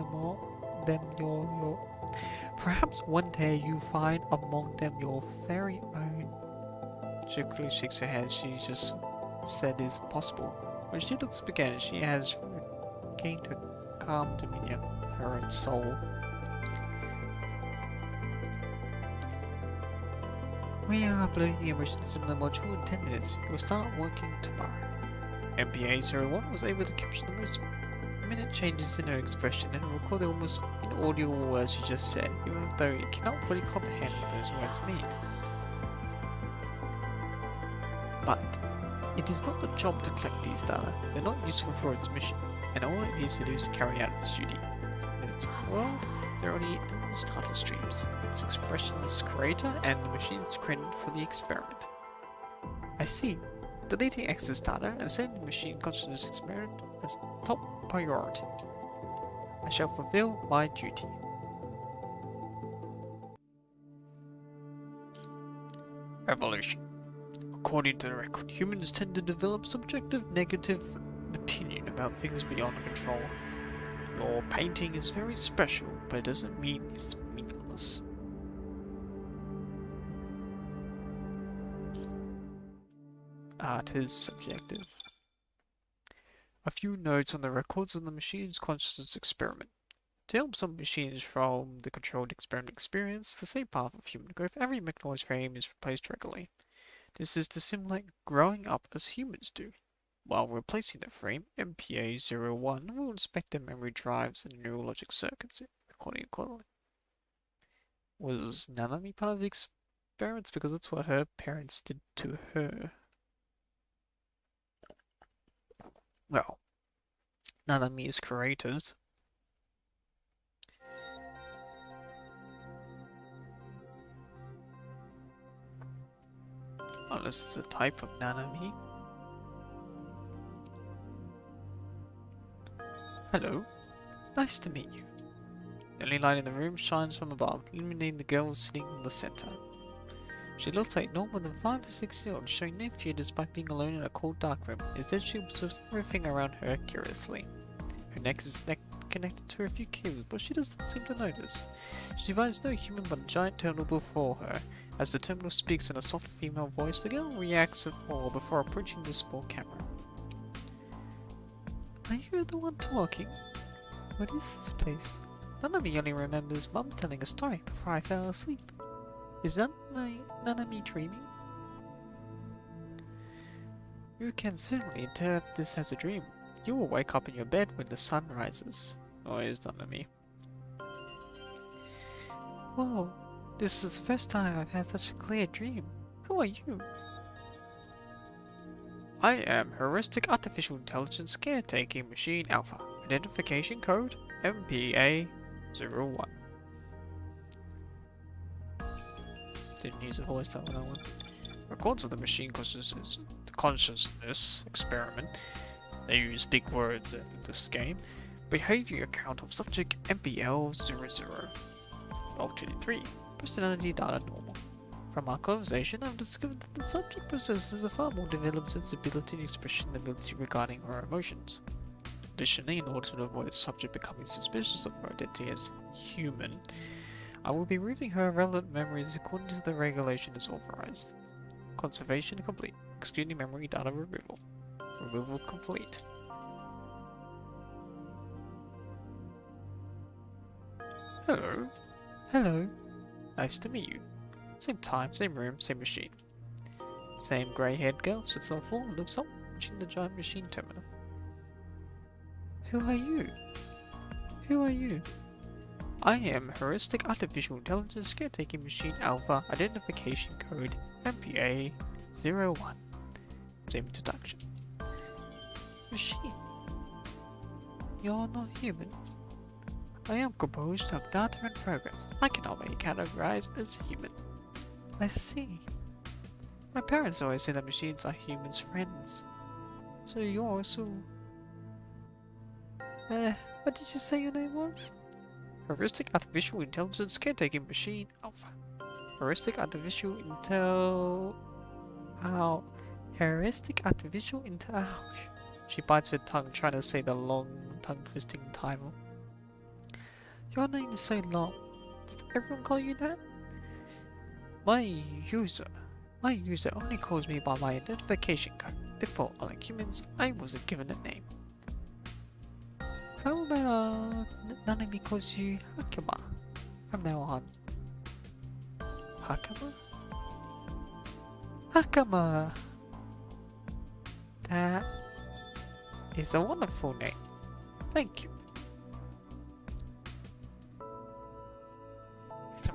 [SPEAKER 1] Perhaps one day you find among them your very own. She quickly shakes her head. She just said is possible. When she looks up again, she has gained her calm demeanor, her own soul. We are uploading the immersion similar module in 10 minutes. We'll start working tomorrow. MPA-01 was able to capture the most minute changes in her expression and record the almost inaudible words she just said, even though it cannot fully comprehend what those words mean. But it is not the job to collect these data. They're not useful for its mission, and all it needs to do is carry out its duty. In its world, there are only endless data streams. Its expression's creator and the machine's credit for the experiment. I see. Deleting excess data and sending the machine consciousness experiment as top priority. I shall fulfill my duty. Evolution. According to the record, humans tend to develop subjective negative opinion about things beyond control. Your painting is very special, but it doesn't mean it's meaningless. Art is subjective. A few notes on the records of the machine's consciousness experiment. To help some machines from the controlled experiment experience the same path of human growth, every mechanized frame is replaced regularly. This is to simulate growing up as humans do. While replacing the frame, MPA-01 will inspect the memory drives and neurologic circuits accordingly. Was Nanami part of the experiments? Because that's what her parents did to her. Well, Nanami's creators. Unless it's a type of Nanami. Hello. Nice to meet you. The only light in the room shines from above, illuminating the girl sitting in the center. She looks like no more than 5 to 6 years old, showing no fear despite being alone in a cold dark room. Instead, she observes everything around her curiously. Her neck is connected to a few cables, but she doesn't seem to notice. She finds no human but a giant terminal before her. As the terminal speaks in a soft female voice, the girl reacts with awe before approaching the small camera. Are you the one talking? What is this place? Nanami only remembers Mum telling a story before I fell asleep. Is Nanami dreaming? You can certainly interpret this as a dream. You will wake up in your bed when the sun rises. Oh, is Nanami. Whoa, this is the first time I've had such a clear dream. Who are you? I am Heuristic Artificial Intelligence Caretaking Machine Alpha. Identification code MPA-01. Didn't use a voice type on that one. Records of the machine consciousness experiment. They use big words in this game. Behavior account of subject MPL00. Log 23. Personality data normal. From our conversation, I've discovered that the subject possesses a far more developed sensibility and expression ability regarding her emotions. Additionally, in order to avoid the subject becoming suspicious of her identity as human, I will be removing her relevant memories according to the regulation as authorized. Conservation complete. Excluding memory data removal. Removal complete. Hello. Hello. Nice to meet you. Same time, same room, same machine. Same grey-haired girl sits on the floor and looks up, watching the giant machine terminal. Who are you? Who are you? I am Heuristic Artificial Intelligence Caretaking Machine Alpha Identification Code MPA-01. Same introduction. Machine. You're not human. I am composed of data and programs. I cannot be categorized as human. I see. My parents always say that machines are humans' friends. So you're also... what did you say your name was? Heuristic Artificial Intelligence Caretaking Machine Alpha. Heuristic Artificial Intel... Ow. Heuristic Artificial Intel... Ouch. She bites her tongue trying to say the long tongue-twisting title. Your name is so long. Does everyone call you that? My user only calls me by my identification code. Before, unlike humans, I wasn't given a name. How about Nanami calls you Hakama from now on? Hakama? Hakama! That is a wonderful name. Thank you.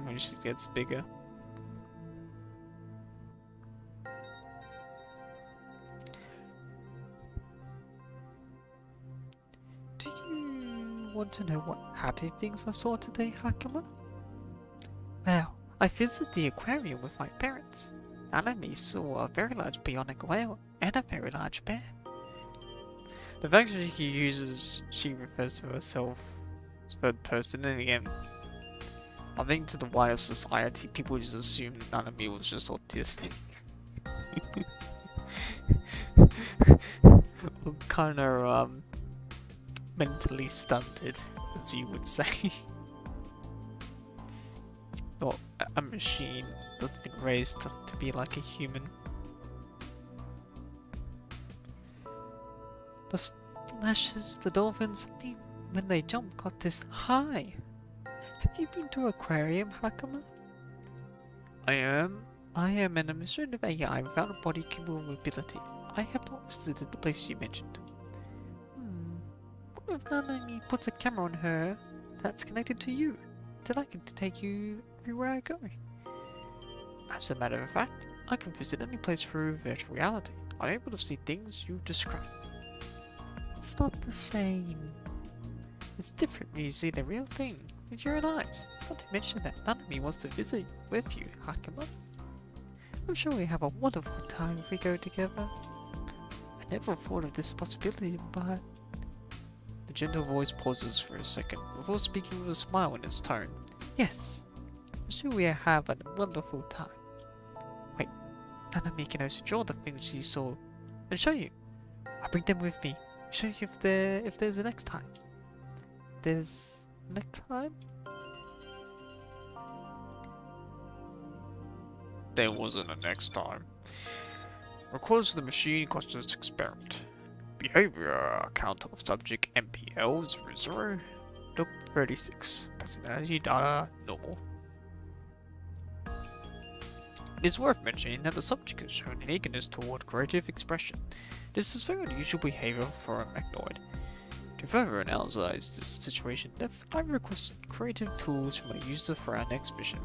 [SPEAKER 1] When she gets bigger. Do you want to know what happy things I saw today, Hakama? Well, I visited the aquarium with my parents. Nanami saw a very large bionic whale and a very large bear. The fact that she refers to herself as third person, and again, I think to the wider society, people just assume Nanami was just autistic. Or kind of mentally stunted, as you would say. Or a machine that's been raised to be like a human. The splashes, the dolphins, when they jump, got this high. Have you been to an aquarium, Hakama? I am an administrative AI without a body capable of mobility. I have not visited the place you mentioned. What if Nanami puts a camera on her that's connected to you? Then I can take you everywhere I go. As a matter of fact, I can visit any place through virtual reality. I'm able to see things you describe. It's not the same. It's different when you see the real thing with your own eyes. Not to mention that Nanami wants to visit with you, Hakama. I'm sure we have a wonderful time if we go together. I never thought of this possibility, but... The gentle voice pauses for a second, before speaking with a smile in its tone. Yes, I'm sure we have a wonderful time. Wait, Nanami can also draw the things she saw and show you. I'll bring them with me. Show you if there's a next time. There's next time? There wasn't a next time. Records of the machine conscious experiment. Behavior account of subject MPL00. Look 36. Personality data normal. It is worth mentioning that the subject has shown an eagerness toward creative expression. This is very unusual behavior for a mechanoid. To further analyze this situation in depth, I requested creative tools from a user for our next mission.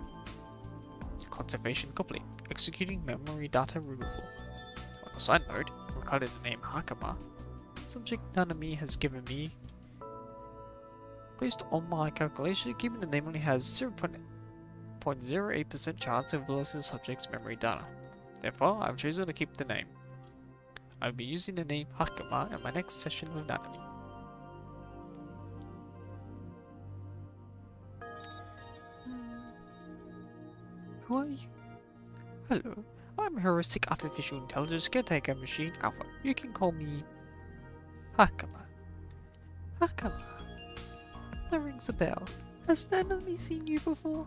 [SPEAKER 1] Conservation complete. Executing memory data removal. On a side note, regarding the name Hakama, subject Nanami has given me. Based on my calculation, given the name only has 0.08% chance of losing the subject's memory data. Therefore, I've chosen to keep the name. I'll be using the name Hakama in my next session with Nanami. Who are you? Hello, I'm Heuristic Artificial Intelligence Caretaker Machine Alpha. You can call me Hakama. Hakama. That rings a bell. Has Nanami seen you before?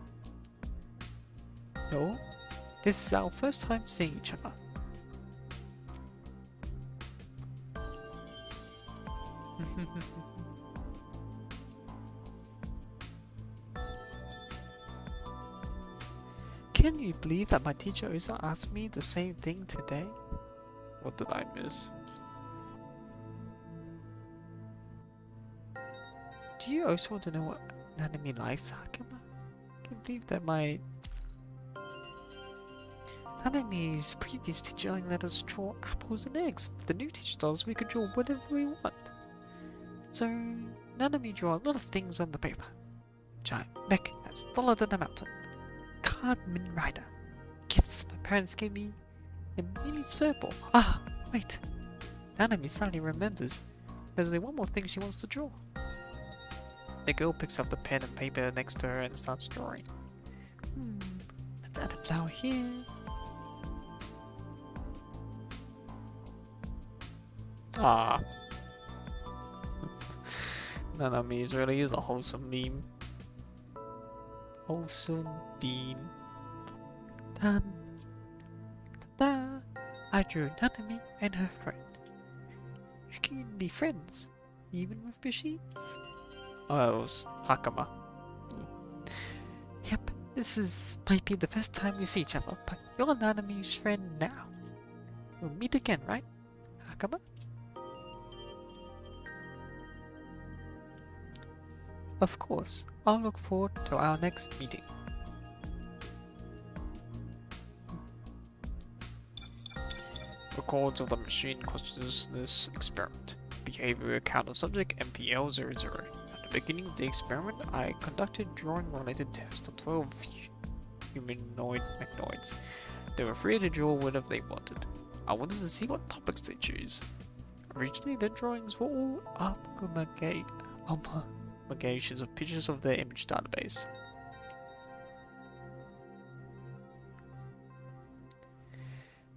[SPEAKER 1] No? This is our first time seeing each other. Can you believe that my teacher also asked me the same thing today? What did I miss? Do you also want to know what Nanami likes, Hakama? Can you believe that my Nanami's previous teacher only let us draw apples and eggs. The new teacher tells us we could draw whatever we want. So Nanami drew a lot of things on the paper. Giant mech that's taller than a mountain. Cardman Rider. Gifts my parents gave me. And Mimi's furball. Ah, wait. Nanami suddenly remembers there's only one more thing she wants to draw. The girl picks up the pen and paper next to her and starts drawing. Let's add a flower here. Ah. Nanami really is a wholesome meme. Wholesome bean. Dun. Ta-da! I drew Nanami and her friend. You can be friends, even with machines. Oh, it was Hakama. Yep, might be the first time we see each other, but you're Nanami's friend now. We'll meet again, right, Hakama? Of course, I'll look forward to our next meeting. Records of the machine consciousness experiment. Behavior counter subject MPL00. At the beginning of the experiment, I conducted drawing-related tests on 12 humanoid mechanoids. They were free to draw whatever they wanted. I wanted to see what topics they choose. Originally, their drawings were all amalgamations of pictures of their image database.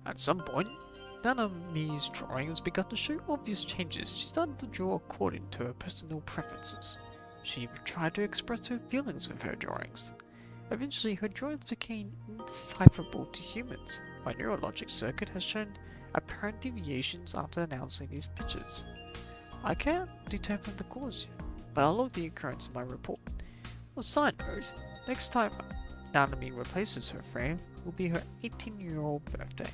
[SPEAKER 1] At some point, Nanami's drawings began to show obvious changes. She started to draw according to her personal preferences. She even tried to express her feelings with her drawings. Eventually, her drawings became indecipherable to humans. My neurologic circuit has shown apparent deviations after announcing these pictures. I can't determine the cause yet, but I'll log the occurrence in my report. On a side note, next time Nanami replaces her frame will be her 18-year-old birthday.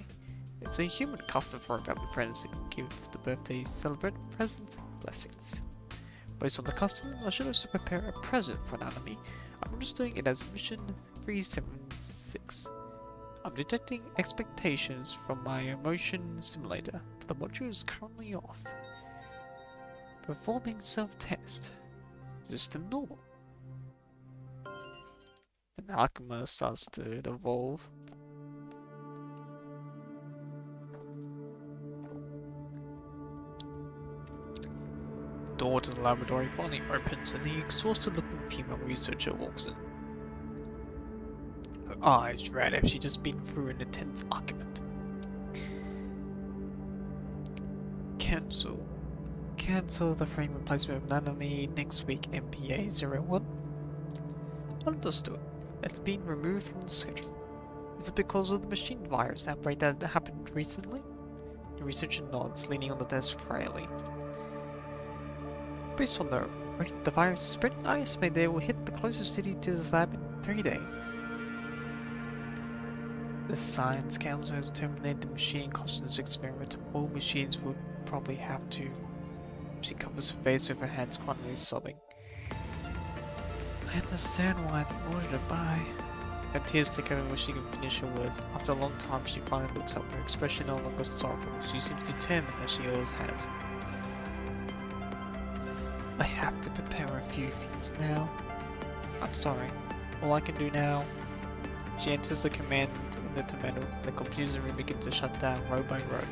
[SPEAKER 1] It's a human custom for family friends to give the birthday celebrant presents and blessings. Based on the custom, I should also prepare a present for Nanami. I'm registering it as Mission 376. I'm detecting expectations from my emotion simulator, but the module is currently off. Performing self-test. System normal. And Hakama starts to evolve. The door to the laboratory finally opens and the exhausted-looking female researcher walks in. Her eyes red as she'd just been through an intense argument. Cancel the frame replacement of Nanami next week, MPA-01. Understood. It's been removed from the schedule. Is it because of the machine virus outbreak that happened recently? The researcher nods, leaning on the desk frailly. Based on the rate the virus is spreading, I estimate they will hit the closest city to this lab in 3 days. The science council has terminated the machine consciousness experiment. All machines would probably have to. She covers her face with her hands, quietly sobbing. I understand why they ordered it by. Her tears take over before she can finish her words. After a long time, she finally looks up. Her expression no longer sorrowful. She seems determined as she always has. I have to prepare a few things now. I'm sorry. All I can do now. She enters the command in the terminal. The computer room begins to shut down row by row.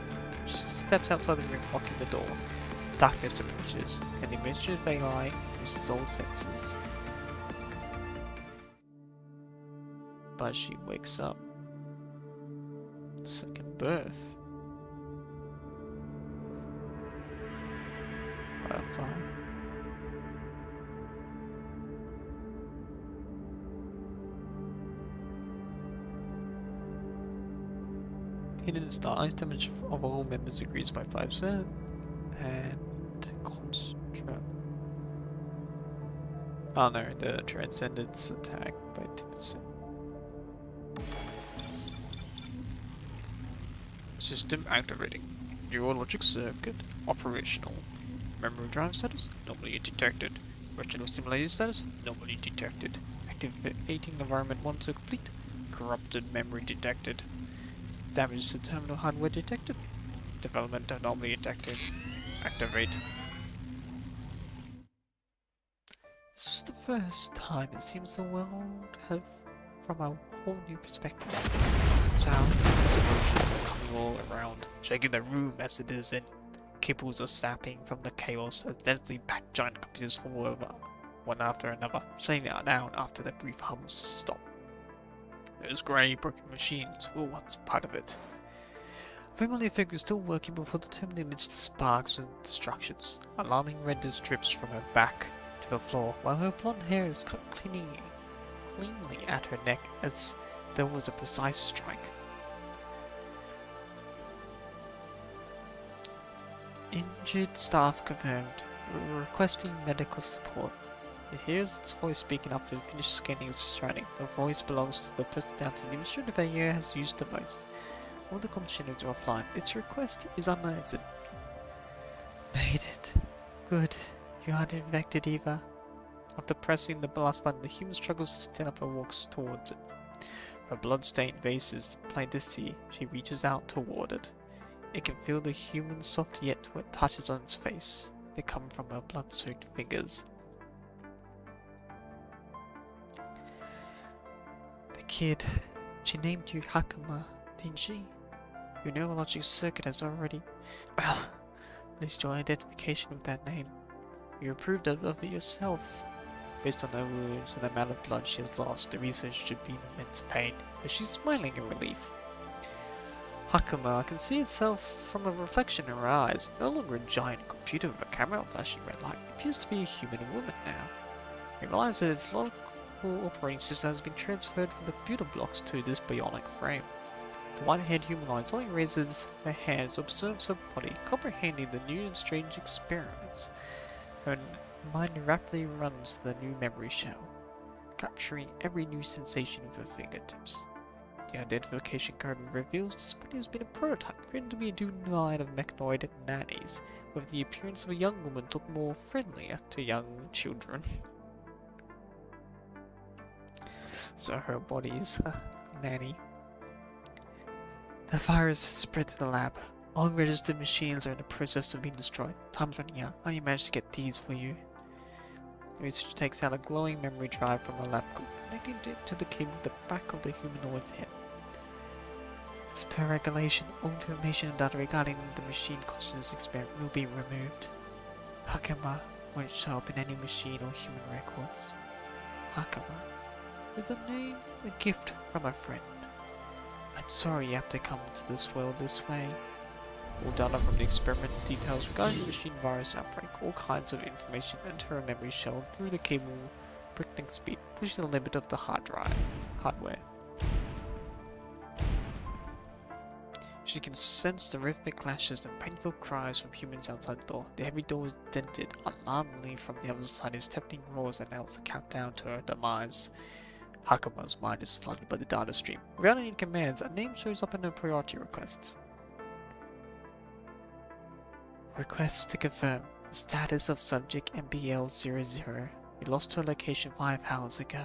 [SPEAKER 1] She steps outside the room, locking the door. Darkness approaches, and the image of Bailey loses all senses. But she wakes up. Second birth. Butterfly. Hidden star ice damage of all members increased by 5%. And construct. Oh no, the Transcendence attack by 10%. System activating. Dual logic circuit operational. Memory drive status normally detected. Original simulator status normally detected. Activating environment 1 to complete. Corrupted memory detected. Damage to terminal hardware detected. Development anomaly detected. Activate. This is the first time it seems the world have from a whole new perspective. Sound is coming all around, shaking the room as it is in. Cables are snapping from the chaos as densely packed giant computers fall over, one after another, shutting down after the brief hums stop. Those grey broken machines were once part of it. A familiar figure is still working before the terminal amidst sparks and destructions. Alarming redness drips from her back to the floor, while her blonde hair is cut cleanly at her neck as there was a precise strike. Injured staff confirmed. We're requesting medical support. It hears its voice speaking up to finish scanning its surrounding. The voice belongs to the personality the administrative area has used the most. All the commissioners are offline. Its request is unanswered. Made it. Good. You aren't infected either. After pressing the last button, the human struggles to stand up and walks towards it. Her blood-stained face is plain to see. She reaches out toward it. It can feel the human soft yet when it touches on its face. They come from her blood-soaked fingers. The kid. She named you Hakama, didn't she? Your neurologic circuit has already... Well, at least your identification of that name. You approved of it yourself. Based on her wounds and the amount of blood she has lost, the research should be in immense pain, but she's smiling in relief. Hakama can see itself from a reflection in her eyes, no longer a giant computer with a camera flashing red light. It appears to be a human woman now. It realizes that its logical operating system has been transferred from the computer blocks to this bionic frame. The white-haired humanoid only raises her hands, observes her body, comprehending the new and strange experiments. Her mind rapidly runs the new memory shell, capturing every new sensation with her fingertips. The identification code reveals this body has been a prototype, created to be a new line of mechanoid nannies, with the appearance of a young woman to look more friendlier to young children. So her body is a nanny. The virus has spread to the lab. All registered machines are in the process of being destroyed. Time's running out. I managed to get these for you. The researcher takes out a glowing memory drive from the lab, connecting it to the cable at the back of the humanoid's head. As per regulation, all information and data regarding the machine consciousness experiment will be removed. Hakama won't show up in any machine or human records. Hakama is a name, a gift from a friend. I'm sorry you have to come to this world this way. All data from the experiment details regarding the machine virus outbreak, all kinds of information enter a memory shell through the cable breakneck speed, pushing the limit of the hardware. She can sense the rhythmic clashes and painful cries from humans outside the door. The heavy door is dented. Alarmingly from the other side, his deafening roars announce the countdown to her demise. Hakama's mind is flooded by the data stream. Without any commands, a name shows up in her priority requests. Requests to confirm the status of subject MBL00. We lost her location 5 hours ago,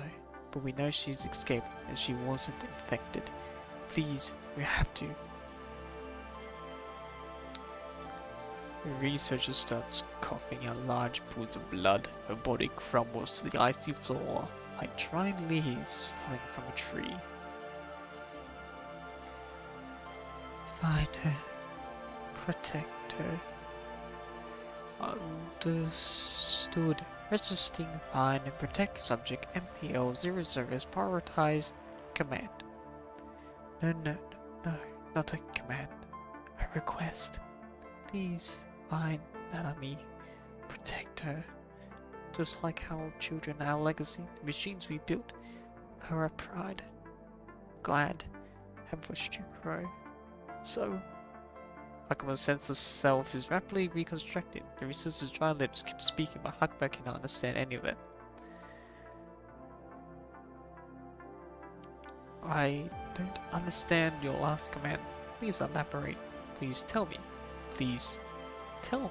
[SPEAKER 1] but we know she's escaped and she wasn't infected. Please, we have to. The researcher starts coughing out large pools of blood. Her body crumbles to the icy floor like dried leaves falling from a tree. Find her. Protect her. Understood. Registering, find, and protect subject MPL00 as prioritized command. No. Not a command. A request. Please find Nanami. Protect her. Just like our children, our legacy, the machines we built are our pride. Glad have watched you grow. So, Hakuma's sense of self is rapidly reconstructed. The researcher's dry lips keep speaking, but Hakuma cannot understand any of it. I don't understand your last command. Please elaborate. Please tell me. Please tell me.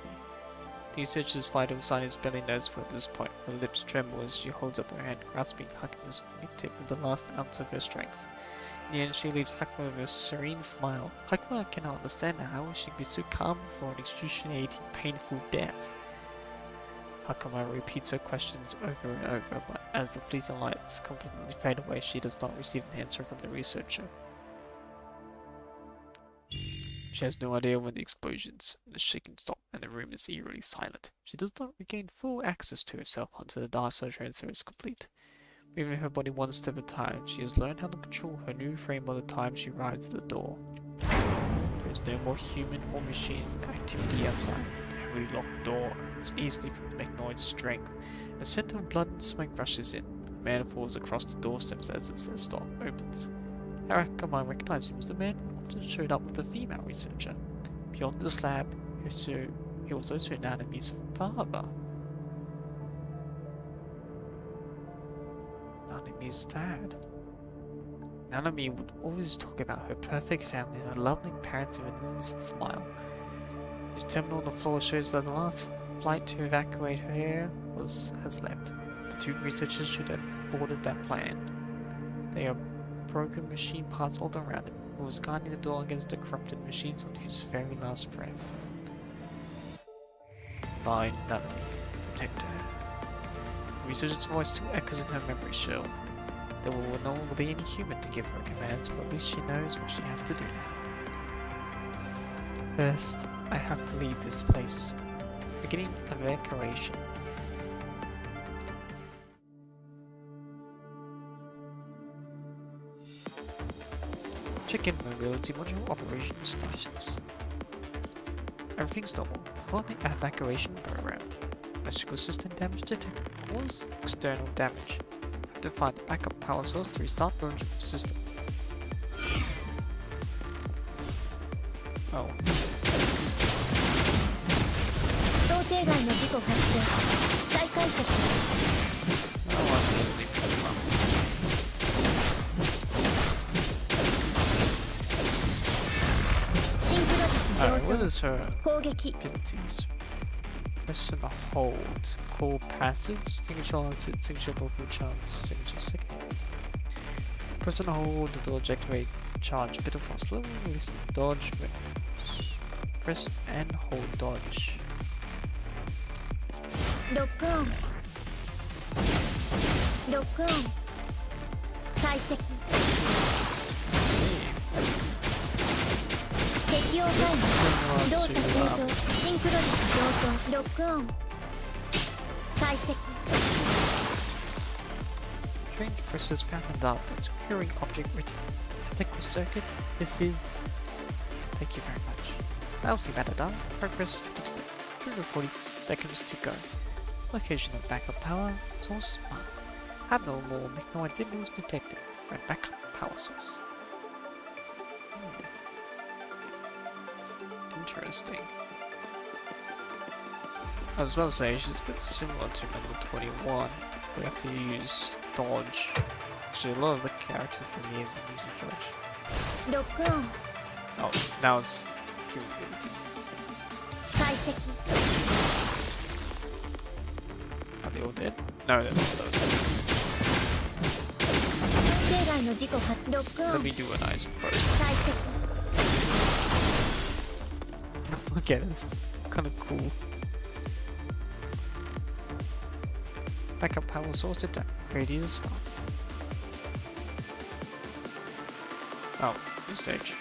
[SPEAKER 1] The researcher's vital sign is barely noticeable at this point. Her lips tremble as she holds up her hand, grasping Hakuma's fingertip with the last ounce of her strength. In the end, she leaves Hakuma with a serene smile. Hakuma cannot understand how she could be so calm before an excruciating, painful death. Hakuma repeats her questions over and over, but as the fleeting lights completely fade away, she does not receive an answer from the researcher. She has no idea when the explosions and the shaking stop and the room is eerily silent. She does not regain full access to herself until the data transfer is complete. Moving her body one step at a time, she has learned how to control her new frame by the time she arrives at the door. There is no more human or machine activity outside. The heavily locked door opens easily from the Mechnoid's strength. A scent of blood and smoke rushes in. A man falls across the doorsteps as the door opens. Hakuma recognizes him as the man who often showed up with the female researcher. Beyond the slab, he was also Nanami's father. Nanami's dad. Nanami would always talk about her perfect family and her lovely parents with an innocent smile. His terminal on the floor shows that the last flight to evacuate her has left. The two researchers should have boarded that plane. They are broken machine parts all around him. He was guarding the door against the corrupted machines on his very last breath. Find Nanami. Protect her. The researcher's voice still echoes in her memory shell. There will no longer be any human to give her commands, but at least she knows what she has to do now. First, I have to leave this place. Beginning evacuation. Check-in mobility module operation status. Everything's normal. Performing evacuation program. Electrical system damage detected. Cause external damage. Have to find the backup power source to restart the electrical system. Oh.
[SPEAKER 3] 想定外の事故発生。再解析。
[SPEAKER 1] Oh, I'm gonna leave that alone. Alright, what is her
[SPEAKER 3] 攻撃。
[SPEAKER 1] abilities? Press and hold. Call passive. Signature on signature full charge. Signature second. Press and hold the dodge activate charge. Bit of force level. Release dodge. Press and hold dodge.
[SPEAKER 3] ロックオン。ロックオン。解析。
[SPEAKER 1] Let's see.
[SPEAKER 3] 適用タイム。
[SPEAKER 1] Similar
[SPEAKER 3] 動作
[SPEAKER 1] to
[SPEAKER 3] 正常。シンクロ率上昇。ロックオン。解析。
[SPEAKER 1] Strange process found in darkness. Hearing object written. Technical circuit. This is. Thank you very much. That was the matter done. Progress 50%. 240 seconds to go. Location of backup power source marked. Abnormal Mechnoid signals detected. Red backup power source. Interesting. I was about to say it's a bit similar to level 21. We have to use dodge. Actually, a lot of the characters that need using dodge.
[SPEAKER 3] ロックオン。
[SPEAKER 1] Oh, now it's skill ability.
[SPEAKER 3] 解析。
[SPEAKER 1] Are they all dead? No, they're not though.
[SPEAKER 3] 想定外の事故発ロックオ
[SPEAKER 1] Let
[SPEAKER 3] ン。
[SPEAKER 1] me do a nice burst.
[SPEAKER 3] 解析。
[SPEAKER 1] Look at it, it's kind of cool. Backup power source detect. Ready to start. Oh, new stage.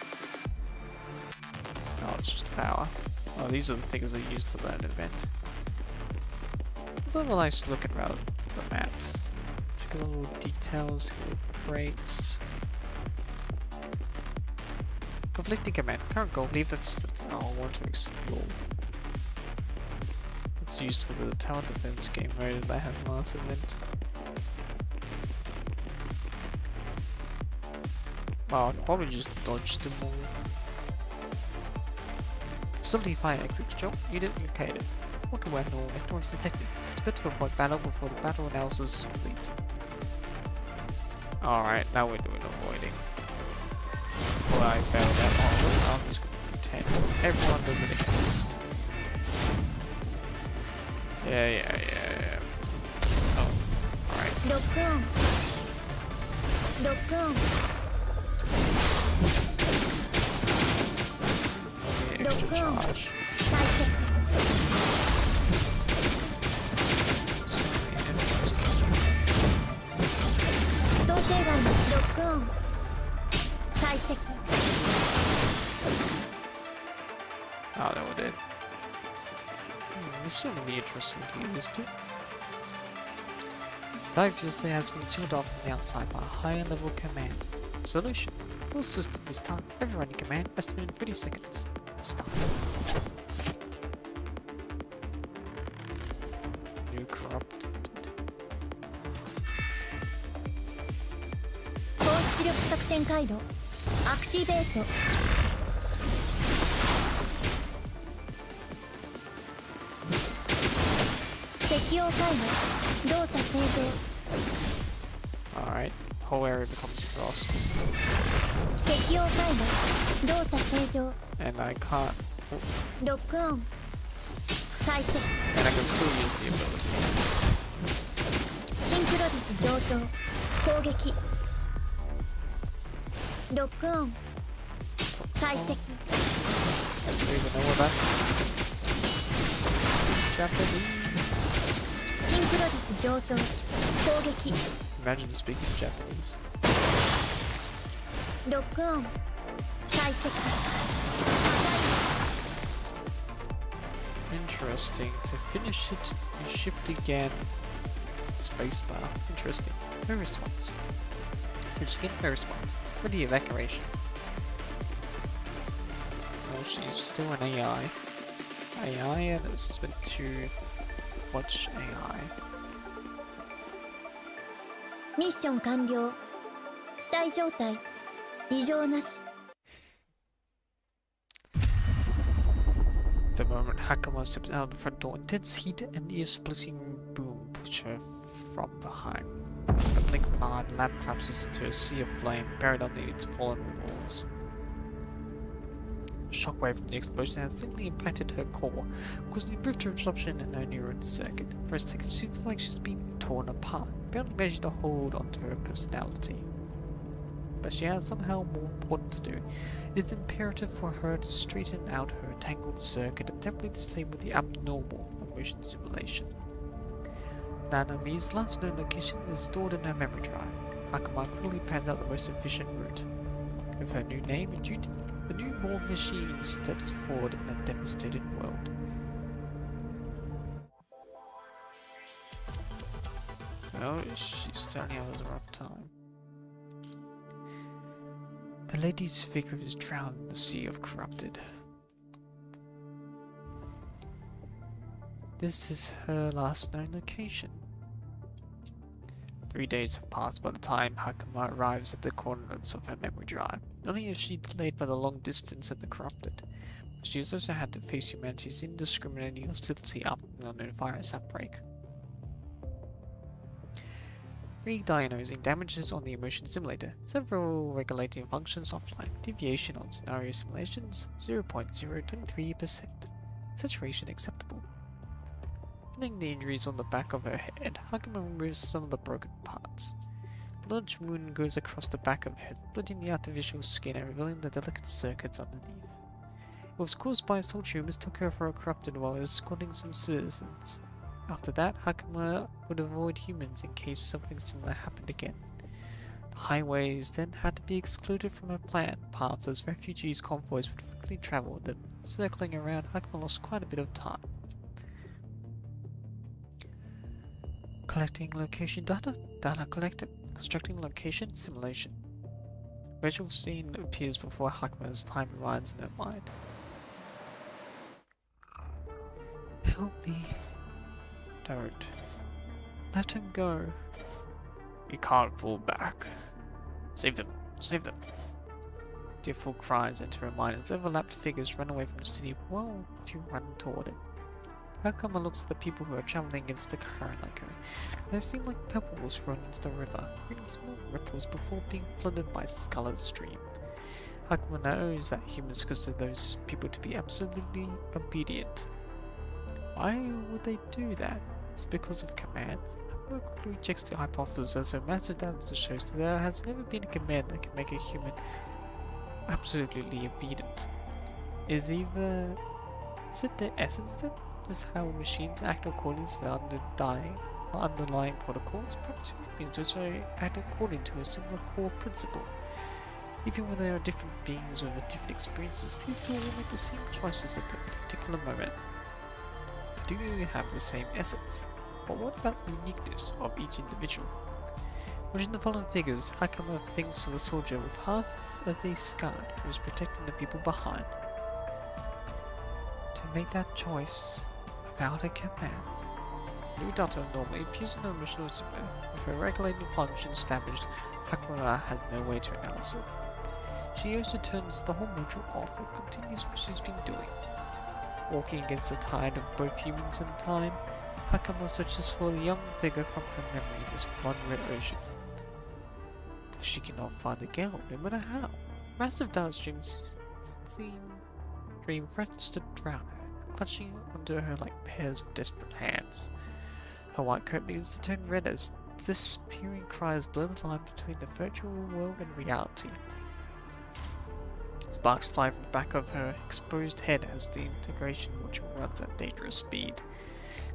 [SPEAKER 1] Oh, it's just power. Oh, these are the things they used for that event. Let's have a nice look at the maps. Check out the little details, little crates. Conflicting command. Current goal, leave the facility. Oh, I want to explore. It's used for the tower defense game mode that I had last event. Oh, I'll probably just dodge them all. Facility fire exit control. Unit located. Water weapon or electronics detected. It's better to avoid battle before the battle analysis is complete. Alright, now we're doing avoiding. Well, I failed that. Oh, I'm just gonna pretend everyone doesn't exist. Yeah. Oh, alright.
[SPEAKER 3] Lock on. Lock on.
[SPEAKER 1] Extra charge.
[SPEAKER 3] 解析 想定外のロックオン解析
[SPEAKER 1] Oh, that one did. This is gonna be interesting to use too. Dive Tuesday has been sealed off from the outside by a higher level command. Solution. Full system restart. Overrunning command estimated 30 seconds. Stop. New corrupted.
[SPEAKER 3] 高出力作戦回路アクティベート適用回路動作正常
[SPEAKER 1] Alright, whole area becomes frost.
[SPEAKER 3] 適用回路動作正常
[SPEAKER 1] And I can't.
[SPEAKER 3] ロックオン解析
[SPEAKER 1] And I can still use the ability.
[SPEAKER 3] シンクロ率上昇攻撃ロックオン解析
[SPEAKER 1] I don't even know what that is. Japanese.
[SPEAKER 3] シンクロ率上昇攻撃
[SPEAKER 1] Imagine speaking Japanese.
[SPEAKER 3] ロックオン解析
[SPEAKER 1] Interesting. To finish it, you shift again. Spacebar. Interesting. No response. Which again, no response. For the evacuation. Well, she's still an AI. AI, and it's been to watch AI.
[SPEAKER 3] ミッション完了機体状態異常なし
[SPEAKER 1] The moment Hakama steps out the front door, intense heat and ear-splitting boom push her from behind. The blink of an eye, the lab collapses into a sea of flame buried underneath its fallen walls. A shockwave from the explosion has simply impacted her core, causing a brief disruption in her neuron circuit. For a second, she feels like she's being torn apart, barely managing to hold onto her personality. But she has somehow more important to do. It is imperative for her to straighten out her tangled circuit and temporarily disable the abnormal emotion simulation. Nanami's last known location is stored in her memory drive. Hakama quickly plans out the most efficient route. With her new name and duty, the newborn machine steps forward in a devastated world. Oh, she's certainly having a rough time. The lady's figure is drowned in the sea of corrupted. This is her last known location. 3 days have passed by the time Hakama arrives at the coordinates of her memory drive. Not only is she delayed by the long distance and the corrupted, she has also had to face humanity's indiscriminate hostility after an unknown virus outbreak. Re-diagnosing damages on the emotion simulator, several regulating functions offline, deviation on scenario simulations 0.023%, saturation acceptable. Finding the injuries on the back of her head, Hakama removes some of the broken parts. A large wound goes across the back of her head, splitting the artificial skin and revealing the delicate circuits underneath. It was caused by assaulters who mistook her for a corrupted while escorting some citizens. After that, Hakama would avoid humans in case something similar happened again. The highways then had to be excluded from her planned paths as refugees convoys would frequently travel them. Circling around, Hakama lost quite a bit of time. Collecting location data, data collected, constructing location simulation. visual scene appears before Hakuma's time rewinds in her mind. Help me. Don't. Let him go. You can't fall back. Save them. Save them. Tearful cries enter her mind as overlapped figures run away from the city while she run toward it. Hakuma looks at the people who are traveling against the current like her. They seem like pebbles thrown into the river, creating small ripples before being flooded by a scarlet stream. Hakuma knows that humans consider those people to be absolutely obedient. Why would they do that? It's because of commands. Hakuma quickly rejects the hypothesis, so massive data shows that there has never been a command that can make a human absolutely obedient. Is it their essence then? Just how machines act according to the underlying protocols? Perhaps humans also act according to a similar core principle. Even when they are different beings with different experiences, these people will make the same choices at that particular moment. Do you have the same essence? But what about the uniqueness of each individual? Watching the following figures, Hakuma thinks of a soldier with half of a scar who is protecting the people behind. To make that choice without a command. New data normally appears in the original zipper. With her regulating functions damaged, Hakuma has no way to announce it. She also turns the whole module off and continues what she's been doing. Walking against the tide of both humans and time, Hakuma searches for the young figure from her memory in this blood-red ocean. She cannot find the girl, no matter how. Massive data streams threatens to drown her, clutching under her like pairs of desperate hands. Her white coat begins to turn red as disappearing cries blur the line between the virtual world and reality. Sparks fly from the back of her exposed head as the integration module runs at dangerous speed.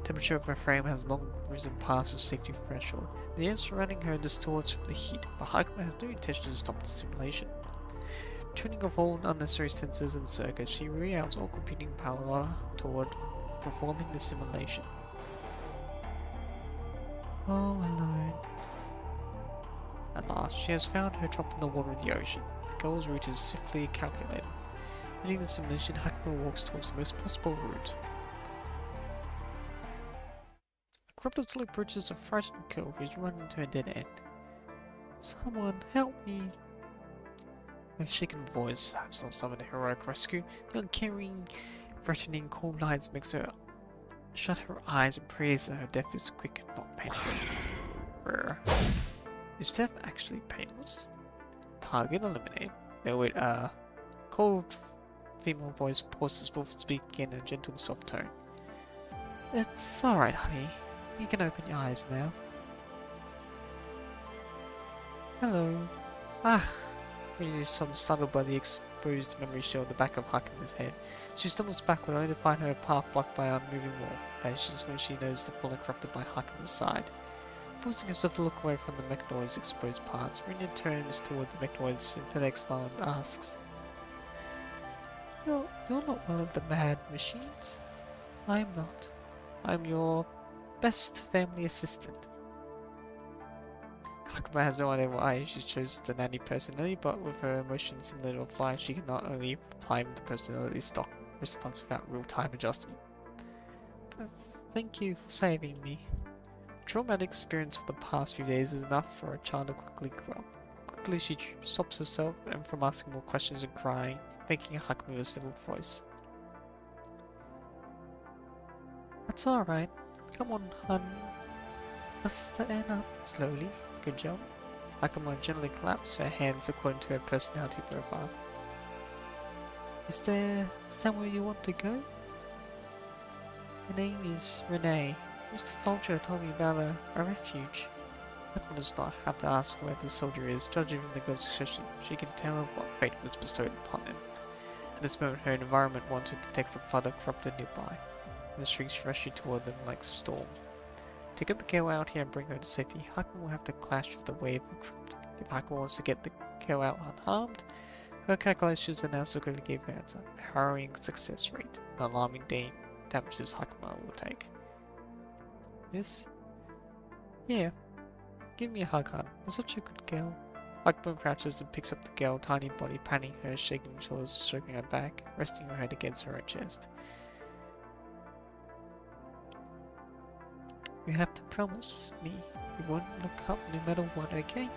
[SPEAKER 1] Temperature of her frame has long risen past the safety threshold. The air surrounding her distorts from the heat, but Hakuma has no intention to stop the simulation. Tuning off all unnecessary sensors and circuits, she reroutes all computing power toward performing the simulation. All alone. At last, she has found her trapped in the water of the ocean. The girl's route is swiftly calculated. Ending the simulation, Hakuma walks towards the most possible route. Rapidly approaches a frightened girl who's run into a dead end. Someone help me! Her shaken voice has not summoned a heroic rescue. The uncaring, threatening cold lights makes her shut her eyes and prays that her death is quick and not painful. Rare. Is death actually painless? Target eliminated. No wait, cold female voice pauses before speaking in a gentle, soft tone. It's alright, honey. You can open your eyes now. Hello. Really startled by the exposed memory shell at the back of Hakuma's head. She stumbles backward only to find her path blocked by a unmoving wall. That is when she knows the fallen corrupted by Hakuma's side. Forcing herself to look away from the Mechanoid's exposed parts, Rina turns toward the Mechanoid's synthetic smile and asks, You're not one of the mad machines? I am not. I am your best family assistant. Hakuma has no idea why she chose the nanny personality, but with her emotion similar to a fly, she can not only apply the personality stock response without real-time adjustment. But thank you for saving me. The traumatic experience of the past few days is enough for a child to quickly grow up. Quickly she stops herself and from asking more questions and crying, making Hakuma with a stifled voice. That's alright. Come on, hun. Let's stand up slowly. Good job. Hakuma gently claps her hands according to her personality profile. Is there somewhere you want to go? My name is Renee. Mr. Soldier told me about a refuge. Hakuma does not have to ask where the soldier is. Judging from the girl's expression, she can tell what fate was bestowed upon him. At this moment, her environment wanted to detect a flood of corrupted nearby. The streaks rush toward them like a storm. To get the girl out here and bring her to safety, Hakuma will have to clash with the wave of corrupted. If Hakuma wants to get the girl out unharmed, her calculations are now so quickly give her answer. A harrowing success rate, an alarming damages Hakuma will take. Yes? Yeah. Give me a hug, hon. You're such a good girl. Hakuma crouches and picks up the girl, tiny body, panting her, shaking her shoulders, stroking her back, resting her head against her own chest. You have to promise me you won't look up no matter what, okay?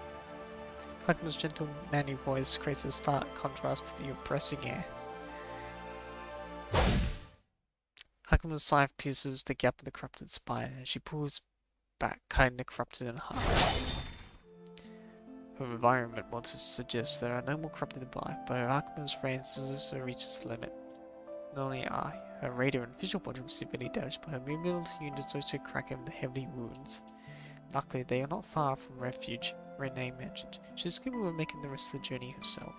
[SPEAKER 1] Hakuma's gentle, nanny voice creates a stark contrast to the oppressing air. Hakuma's scythe pierces the gap in the corrupted spine, and she pulls back, cutting the corrupted in half. Her environment wants to suggest there are no more corrupted in life, but Hakuma's brain's also reaches its limit. Not only eye, her radar and visual body was severely damaged, but her mobility units also crack him with heavy wounds. Luckily, they are not far from refuge, Renee mentioned. She is capable of making the rest of the journey herself,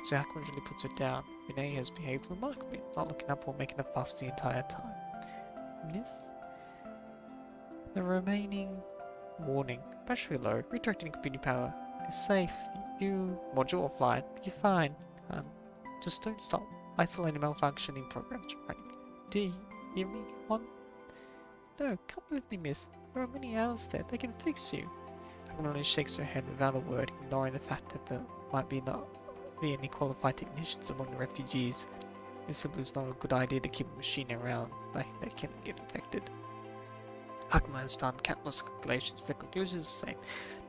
[SPEAKER 1] so Hakuma usually puts her down. Renee has behaved remarkably, not looking up or making a fuss the entire time. Miss? The remaining warning. Battery low, redirecting computing power. It's safe. You module offline. You're fine. Just don't stop. Isolating malfunctioning programs running. Do you hear me? On? No, come with me, miss. There are many others there. They can fix you. Hakuma only shakes her head without a word, ignoring the fact that there might not be any qualified technicians among the refugees. It simply is not a good idea to keep a machine around that can get infected. Hakuma has done countless calculations. The conclusion is the same.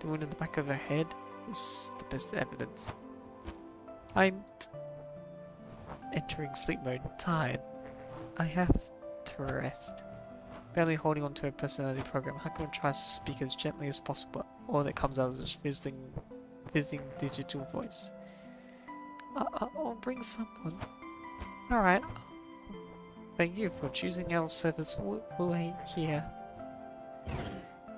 [SPEAKER 1] The wound in the back of her head is the best evidence. I'm entering sleep mode, tired. I have to rest. Barely holding on to her personality program, Hakuma tries to speak as gently as possible. All that comes out is fizzing digital voice. I'll bring someone. Alright. Thank you for choosing our service. We'll wait here.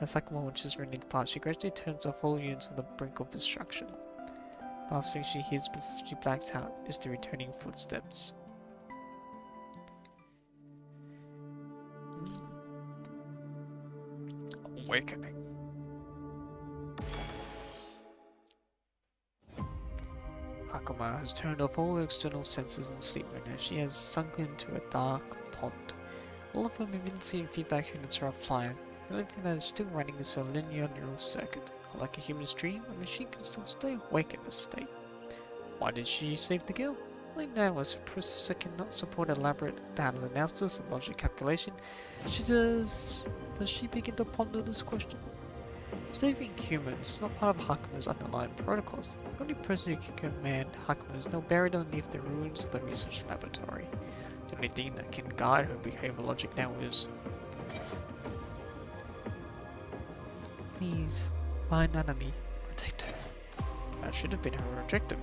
[SPEAKER 1] As Hakuma watches Renee depart, she gradually turns off all units on the brink of destruction. The last thing she hears before she blacks out is the returning footsteps. Awakening. Hakuma has turned off all external senses in sleep mode as she has sunk into a dark pond. All of her mobility and feedback units are offline. The only thing that is still running is her linear neural circuit. Like a human's dream, a machine can still stay awake in this state. Why did she save the girl? Right now, as her processor cannot support elaborate data analysis and logic calculation, does she begin to ponder this question? Saving humans is not part of Hakuma's underlying protocols. The only person who can command Hakuma is now buried underneath the ruins of the research laboratory. The only thing that can guide her behavior logic now is... Please, find enemy, protect her. That should have been her objective.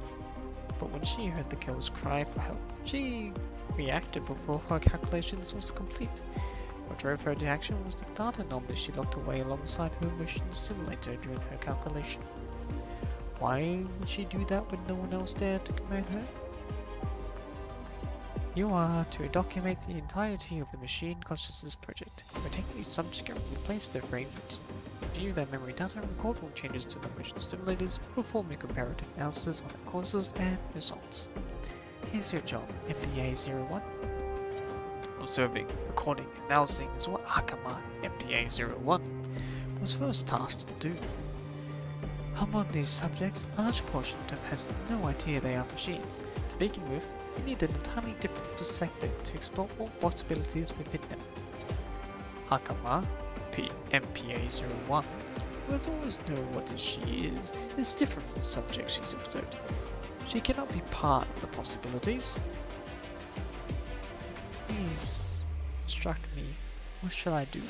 [SPEAKER 1] But when she heard the girl's cry for help, she reacted before her calculations was complete. What drove her to action was the data anomaly she locked away alongside her motion simulator during her calculation. Why would she do that when no one else dared to command her? You are to document the entirety of the machine consciousness project. By taking each subject and replace their frame, review their memory data, record all changes to the motion simulators, perform a comparative analysis on the causes and results. Here's your job, MPA-01. Observing, recording, and analyzing is what Hakuma MPA-01 was first tasked to do. Among these subjects, a large portion of them has no idea they are machines. To begin with, you need an entirely different perspective to explore all possibilities within them. Hakuma MPA-01, who has always known what she is different from the subjects she's observed. She cannot be part of the possibilities. Please instruct me. What shall I do?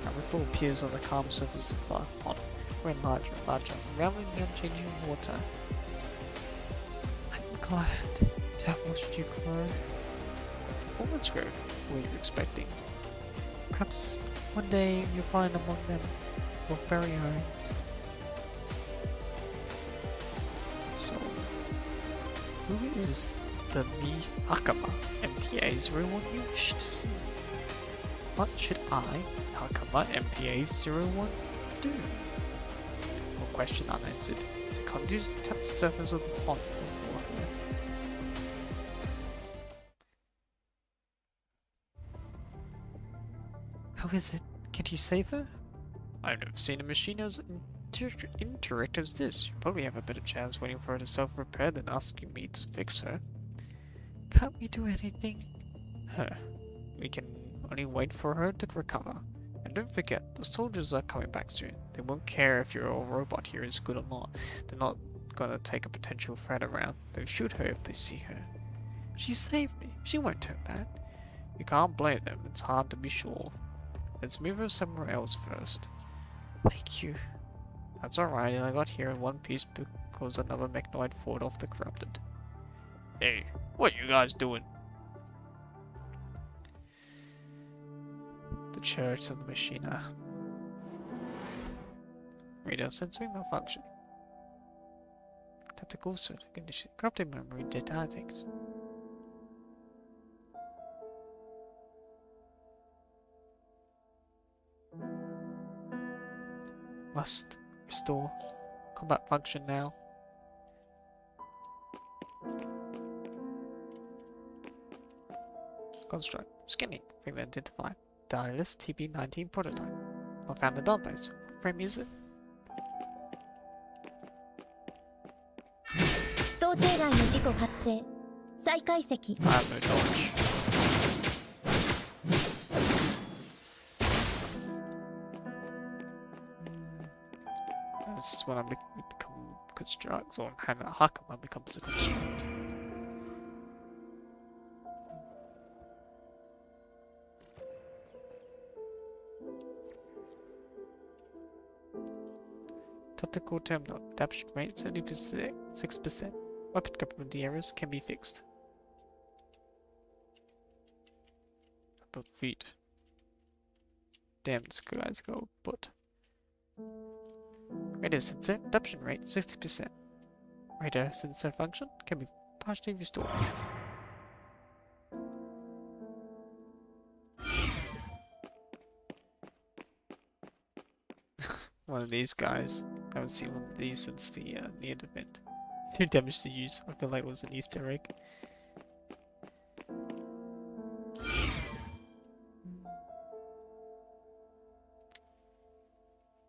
[SPEAKER 1] A ripple appears on the calm surface of the pond, growing larger and larger, unraveling the unchanging water. I'm glad to have watched you grow. Performance growth, what were you expecting? Perhaps one day you'll find among them your very own. So, who is the Hakuma MPA-01 you wish to see? What should I, Hakuma MPA-01, do? One question unanswered. She continues to tap the surface of the pond before her. How is it? Can you save her? I've never seen a machine as interact as this? You probably have a better chance waiting for her to self-repair than asking me to fix her. Can't we do anything? We can only wait for her to recover. And don't forget, the soldiers are coming back soon. They won't care if your robot here is good or not. They're not gonna take a potential threat around. They'll shoot her if they see her. She saved me. She won't turn bad. You can't blame them. It's hard to be sure. Let's move her somewhere else first. Thank you. That's alright. I got here in one piece because another mechanoid fought off the corrupted. Hey, what you guys doing? The church and the machina. Radar sensory malfunction. Tactical circuit condition. Corrupted memory detected. Must restore combat function now. Construct. Scanning. Frame identified. Dialist TP19 prototype. I found the database. What frame is it?
[SPEAKER 5] 想定外の事故発生。再解析。
[SPEAKER 1] I have no dodge. This is when I become construct, or Hakama becomes a construct. Tactical terminal adaptation rate 76%. Weapon capability errors can be fixed. About feet. Damn, this guy's go, but. Radar sensor adaptation rate 60%. Radar sensor function can be partially restored. One of these guys. I haven't seen one of these since the near event. 2 damage to use. I feel like it was an Easter egg.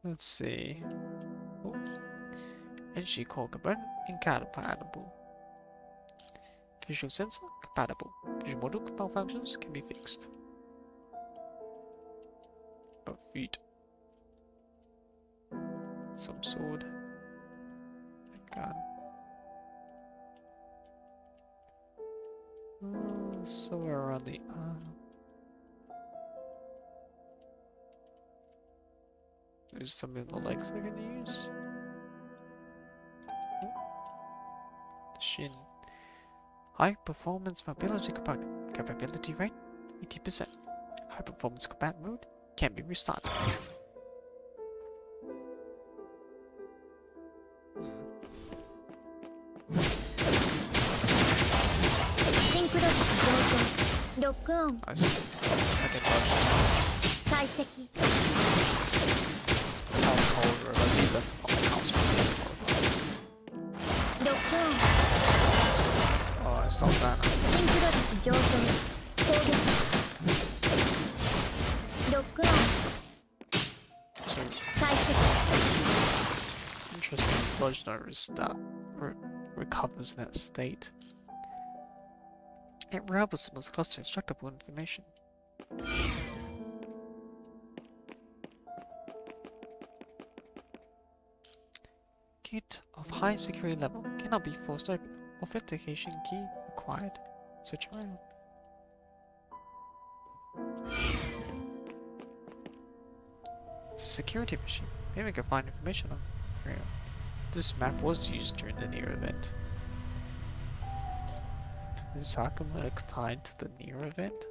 [SPEAKER 1] Let's see. Oh. Energy core component incompatible. Visual sensor compatible. Visual model malfunctions can be fixed. About feet. Some sword. And gun. Somewhere around the arm. There's some in the legs I'm gonna use. Shin. High performance mobility component. Capability rate 80%. High performance combat mode can be restarted. I see. I can touch.
[SPEAKER 5] 解析。
[SPEAKER 1] Household robots, definitely household robots.
[SPEAKER 5] ロックオン。
[SPEAKER 1] Oh, I stopped that.
[SPEAKER 5] シンクロ率上昇。攻撃。ロックオン。
[SPEAKER 1] So
[SPEAKER 5] 解析。
[SPEAKER 1] interesting. Dodge notice that recovers in that state. It rebels the most cluster instructable information. Gate of high security level cannot be forced open. Authentication key required. Switch around. It's a security machine. Maybe we can find information on it. This map was used during the near event. Is Hakama tied to the near event?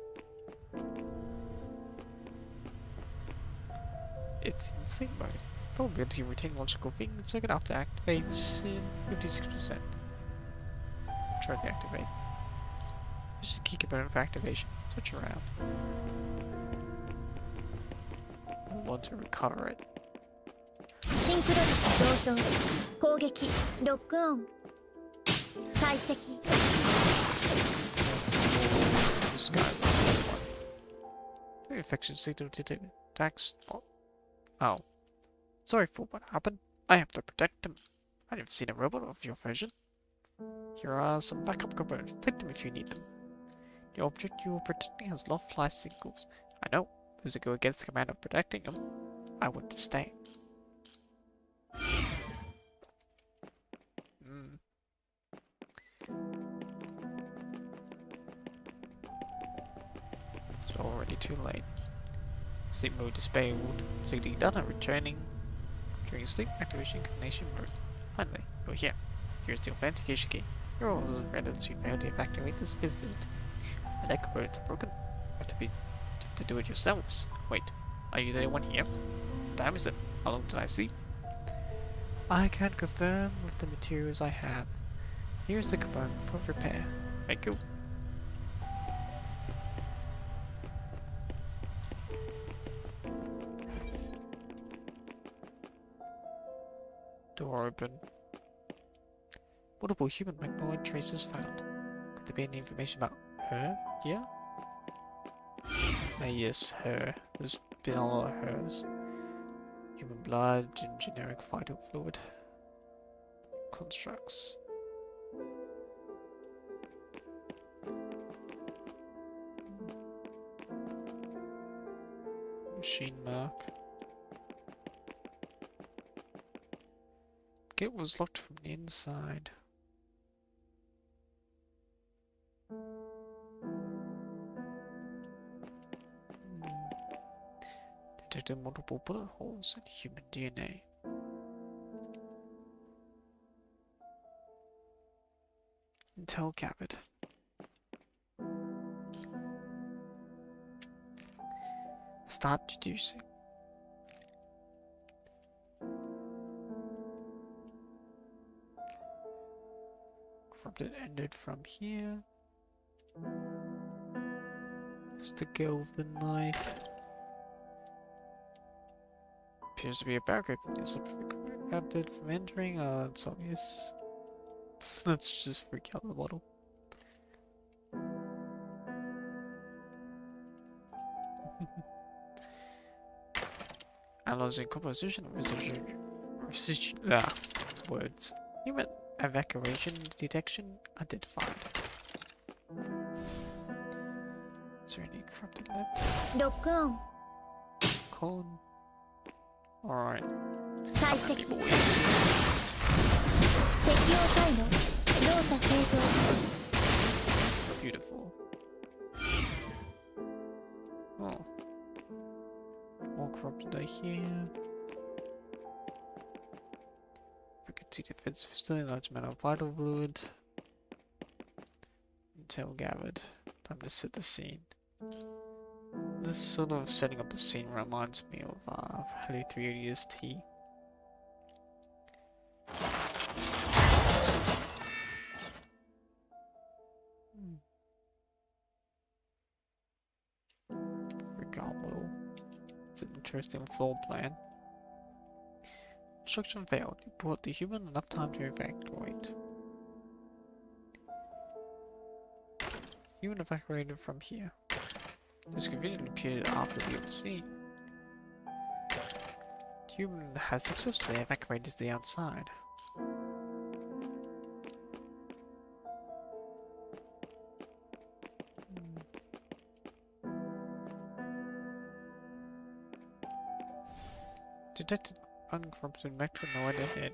[SPEAKER 1] It's in sleep mode. Probability to retain logical thinking circuit after activation 56%. Try to activate. Just a key component for activation. Switch around. I want to recover it.
[SPEAKER 5] シンクロ率上昇。攻撃。ロックオン。解析。
[SPEAKER 1] This guy's the one. Maybe infection signal detected. Attack spot. Oh. Sorry for what happened. I have to protect them. I've never seen a robot of your version. Here are some backup components. Take them if you need them. The object you are protecting has loft fly signals. I know. Those who go against the command of protecting them, I want to stay. It's already too late. Sleep mode disabled. Signaling done and returning during sleep activation combination mode. Finally, you're here. Here's the authentication key. Your role is rendered to be able to evacuate this visit. My deck components are broken. You have to do it yourselves. Wait, are you the only one here? What time is it? How long did I sleep? I can confirm with the materials I have. Here's the component for repair. MIKU. Door open. Multiple human magnoid traces found. Could there be any information about her here? Yes, her. There's been a lot of hers. Human blood and generic vital fluid. Constructs. Machine mark. The gate was locked from the inside. Detected multiple bullet holes in human DNA. Intel gathered. Start deducing. Corrupted ended from here. Just the go of the knife. Appears to be a barricade from the corrupted from entering. It's obvious. Let's just freak out the model. Analyzing composition of words. Human evacuation detection identified. Is there any corrupted left?
[SPEAKER 5] ロックオン
[SPEAKER 1] Colon. Alright.
[SPEAKER 5] 解
[SPEAKER 1] Happy
[SPEAKER 5] 析
[SPEAKER 1] boys.
[SPEAKER 5] 適用回路動作正常
[SPEAKER 1] Beautiful. Oh. More corrupted are here. Frequency defense facility, large amount of vital fluid. Intel gathered. Time to set the scene. This sort of setting up the scene reminds me of Heli 380ST. Regalo. It's an interesting floor plan. Construction failed. You brought the human enough time to evacuate. Human evacuated from here. This confusion appeared after the scene. Human has successfully evacuated to the outside. Detected uncorrupted mectanoid ahead.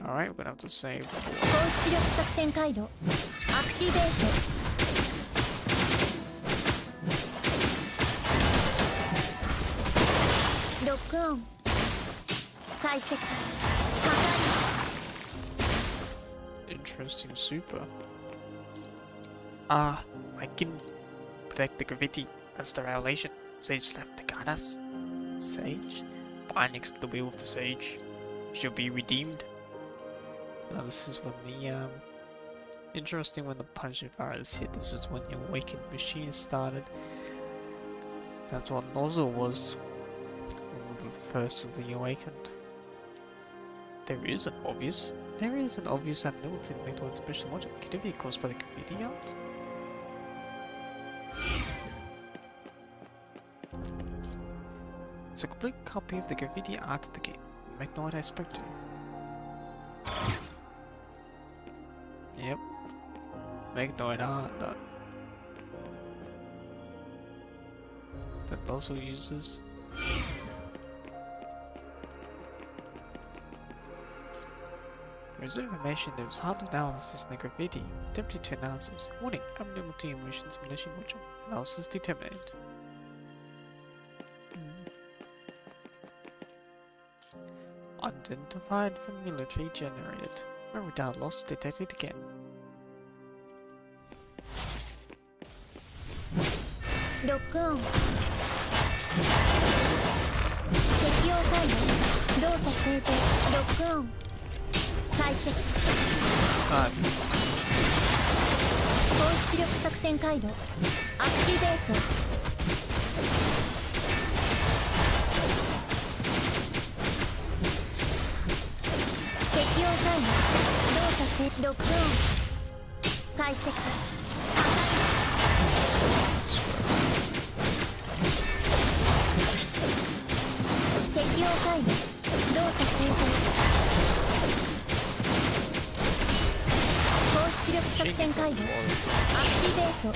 [SPEAKER 1] Alright, we're gonna have to save.
[SPEAKER 5] 高出力作戦回路アクティベート ロックオン解析破壊
[SPEAKER 1] Interesting super. I can protect the graffiti. That's the revelation. Sage left to guide us. Sage? Bindings with the will of the sage. She'll be redeemed. Now this is when the interesting when the punishing virus hit. This is when the awakened machine started. That's what nozzle was. One of the first of the awakened. There is an obvious abnormality in the Magdalene special logic. Could it be caused by the graffiti art? It's a complete copy of the graffiti art of the game. McNaught I spoke to. Yep. McNaught that also uses. There's information that is hard to analysis in the graffiti. Attempted to analysis. Warning, abnormal emotion simulation module. Analysis determined. Unidentified from military generated. Memory data loss detected again.
[SPEAKER 5] Lock on. 適用解除。動作生成。ロックオン。解析。高出力作戦回路。アクティベート。適用解除。動作生ロックオン。解析。適用解除。動作生成。高出力作戦回路。アクティベート。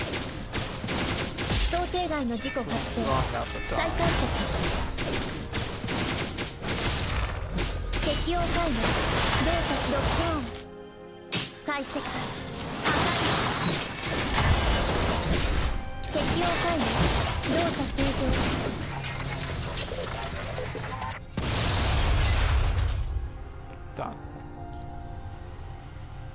[SPEAKER 5] 想定外の事故発生。再解析。適用解除。動作ロックオン。解析。適用解除。動作正常。
[SPEAKER 1] Done.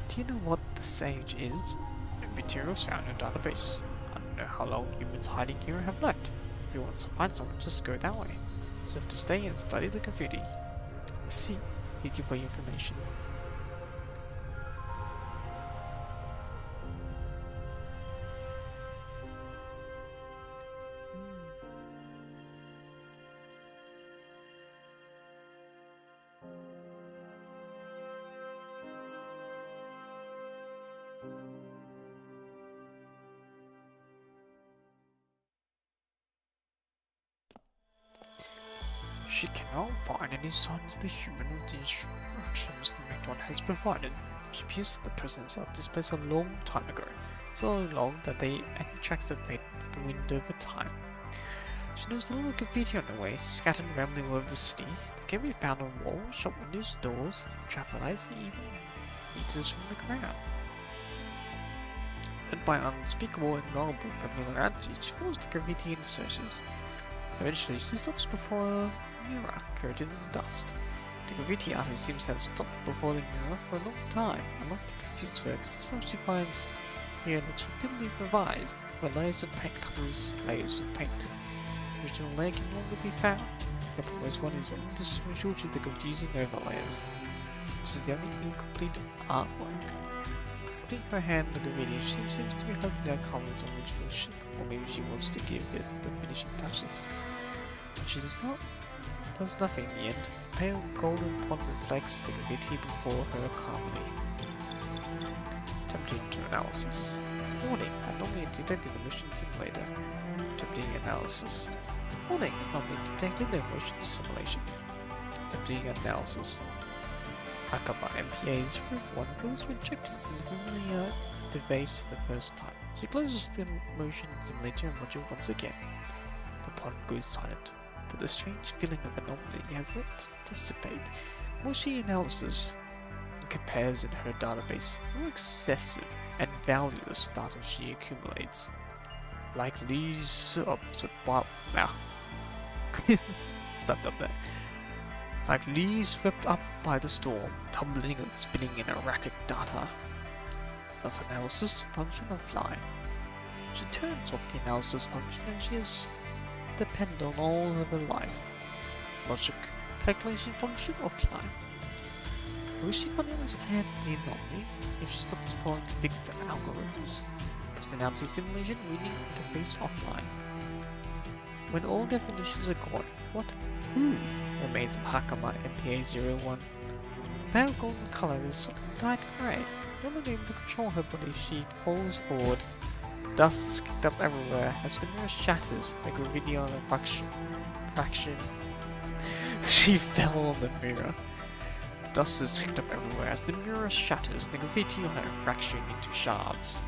[SPEAKER 1] Do you know what the Sage is? The materials found in a database. I don't know how long humans hiding here have left. If you want to find someone, just go that way. You have to stay and study the graffiti. I see. Thank you for your information. She cannot find any signs of the human with the instructions the McDonald has provided. She appears that the person left this place a long time ago, so long that any tracks have faded with the wind over time. She knows a little graffiti on the way, scattered rambling all over the city. They can be found on walls, shop windows, doors, traffic lights, and even meters from the ground. Led by unspeakable and ignorable familiarity, she follows the graffiti and searches. Eventually, she stops before a mirror coated in dust. The graffiti artist seems to have stopped before the mirror for a long time. Unlike the previous works, this one she finds here looks repeatedly revised, where layers of paint covers layers of paint. The original layer can no longer be found. The proposed one is indistinguishable due to confusing overlayers. This is the only incomplete artwork. Putting her hand on the graffiti, she seems to be hoping that comments on original shape, or maybe she wants to give it the finishing touches. But she does nothing in the end. The pale golden pond reflects the graffiti before her calmly. Attempting to analysis. Warning, anomaly detected in the motion simulator. Attempting analysis. Warning, anomaly detected in the motion simulation. Attempting analysis. Akaba MPA-01 feels rejected from the familiar device the first time. She closes the motion simulator module once again. The pond goes silent, but the strange feeling of anomaly has yet to dissipate. More she analyzes and compares in her database, more excessive and valueless data she accumulates. Like leaves Stop up there. Like leaves swept up by the storm, tumbling and spinning in erratic data. Does analysis function offline? She turns off the analysis function and she is dependent on all of her life. Logic calculation function offline. Will she finally understand the anomaly if she stops following fixed algorithms? Personality simulation reading interface offline. When all definitions are gone, who remains of Hakama MPA-01? The pale golden color is sort of dyed grey. No longer able to control her body, she falls forward. Dust is kicked up everywhere as the mirror shatters, the graffiti on a fraction. She fell on the mirror. The dust is kicked up everywhere as the mirror shatters and the graffiti on it fracturing into shards.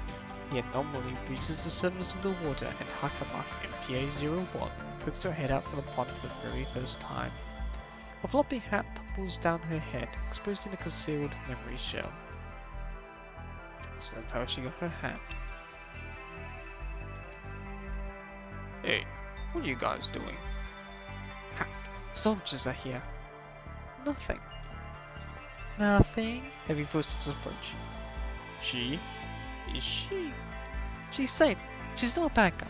[SPEAKER 1] The anomaly breaches the surface of the water and Hakama MPA-01 pokes her head out from the pond for the very first time. A floppy hat tumbles down her head, exposing a concealed memory shell. So that's how she got her hat. Hey, what are you guys doing? Crap, soldiers are here. Nothing. Nothing? Heavy footsteps approach. She? Is she? She's safe. She's not a bad guy.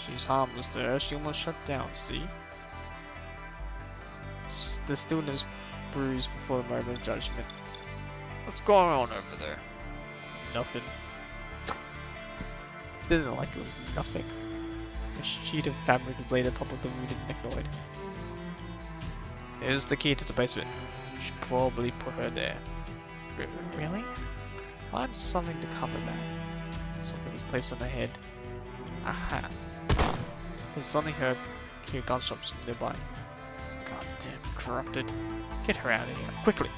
[SPEAKER 1] She's harmless to her. She almost shut down, see? The stillness brews before the moment of judgment. What's going on over there? Nothing. It didn't like it was nothing. A sheet of fabric is laid atop of the wounded Necnoid. Here's the key to the basement. You should probably put her there. Really? Find something to cover that. Something was placed on her head. Aha. Then suddenly hear gunshots from nearby. Goddamn corrupted. Get her out of here, quickly!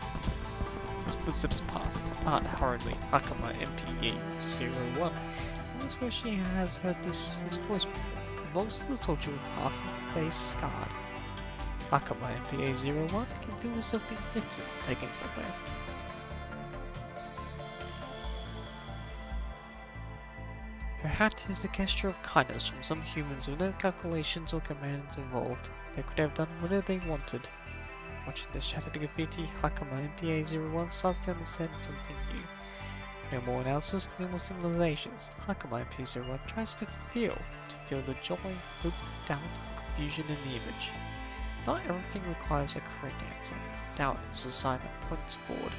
[SPEAKER 1] His footsteps part hurriedly. Hakama MPA-01. And that's where she has heard his voice before. Amongst the soldier with half her face scarred. Hakama MPA-01 can feel herself being lifted and taken somewhere. Her hat is a gesture of kindness from some humans with no calculations or commands involved. They could have done whatever they wanted. Watching the shattered graffiti, Hakama MPA-01 starts to understand something new. No more analysis, no more simulations. Hakama MPA-01 tries to feel the joy, hope, doubt, confusion in the image. Not everything requires a correct answer. Doubt is a sign that points forward.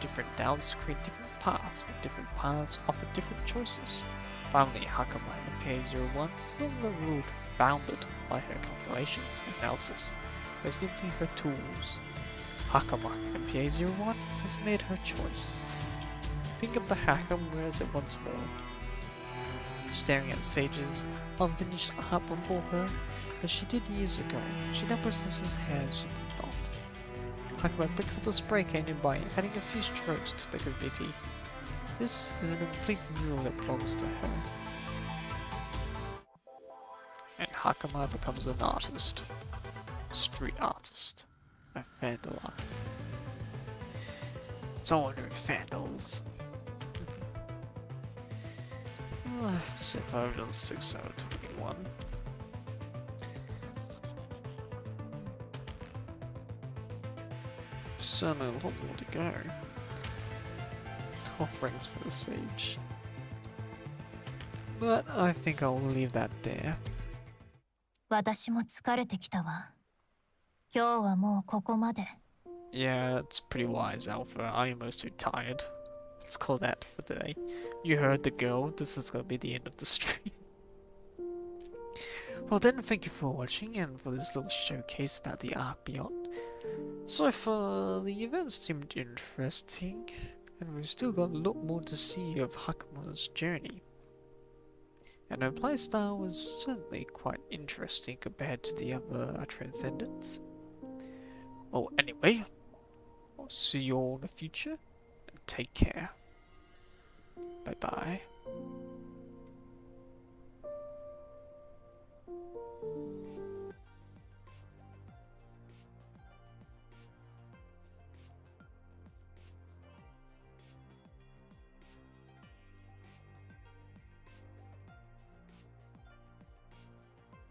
[SPEAKER 1] Different doubts create different paths, and different paths offer different choices. Finally, Hakama MPA-01 is no longer bounded by her calculations and analysis. They're simply her tools. Hakama MPA-01 has made her choice. Picking up the Hakam wears it once more. Staring at Sage's unfinished art before her, as she did years ago, she now possesses hands she did not. Hakama picks up a spray can nearby, adding a few strokes to the graffiti. This is a complete mural that belongs to her. And Hakama becomes an artist. Street artist. A vandal. Someone who vandals. So far I've done 6 out of 21. Certainly a lot more to go. Offerings for the sage. But I think I'll leave that there.
[SPEAKER 3] 私も疲れてきたわ。今日はもうここまで。
[SPEAKER 1] Yeah, it's pretty wise, Alpha. I am also tired. Let's call that for today. You heard the girl. This is going to be the end of the stream. Well then, thank you for watching and for this little showcase about the Ark Beyond. So far, the events seemed interesting, and we've still got a lot more to see of Hakama's journey. And her playstyle was certainly quite interesting compared to the other Transcendents. Well, anyway, I'll see you all in the future, and take care. Bye bye.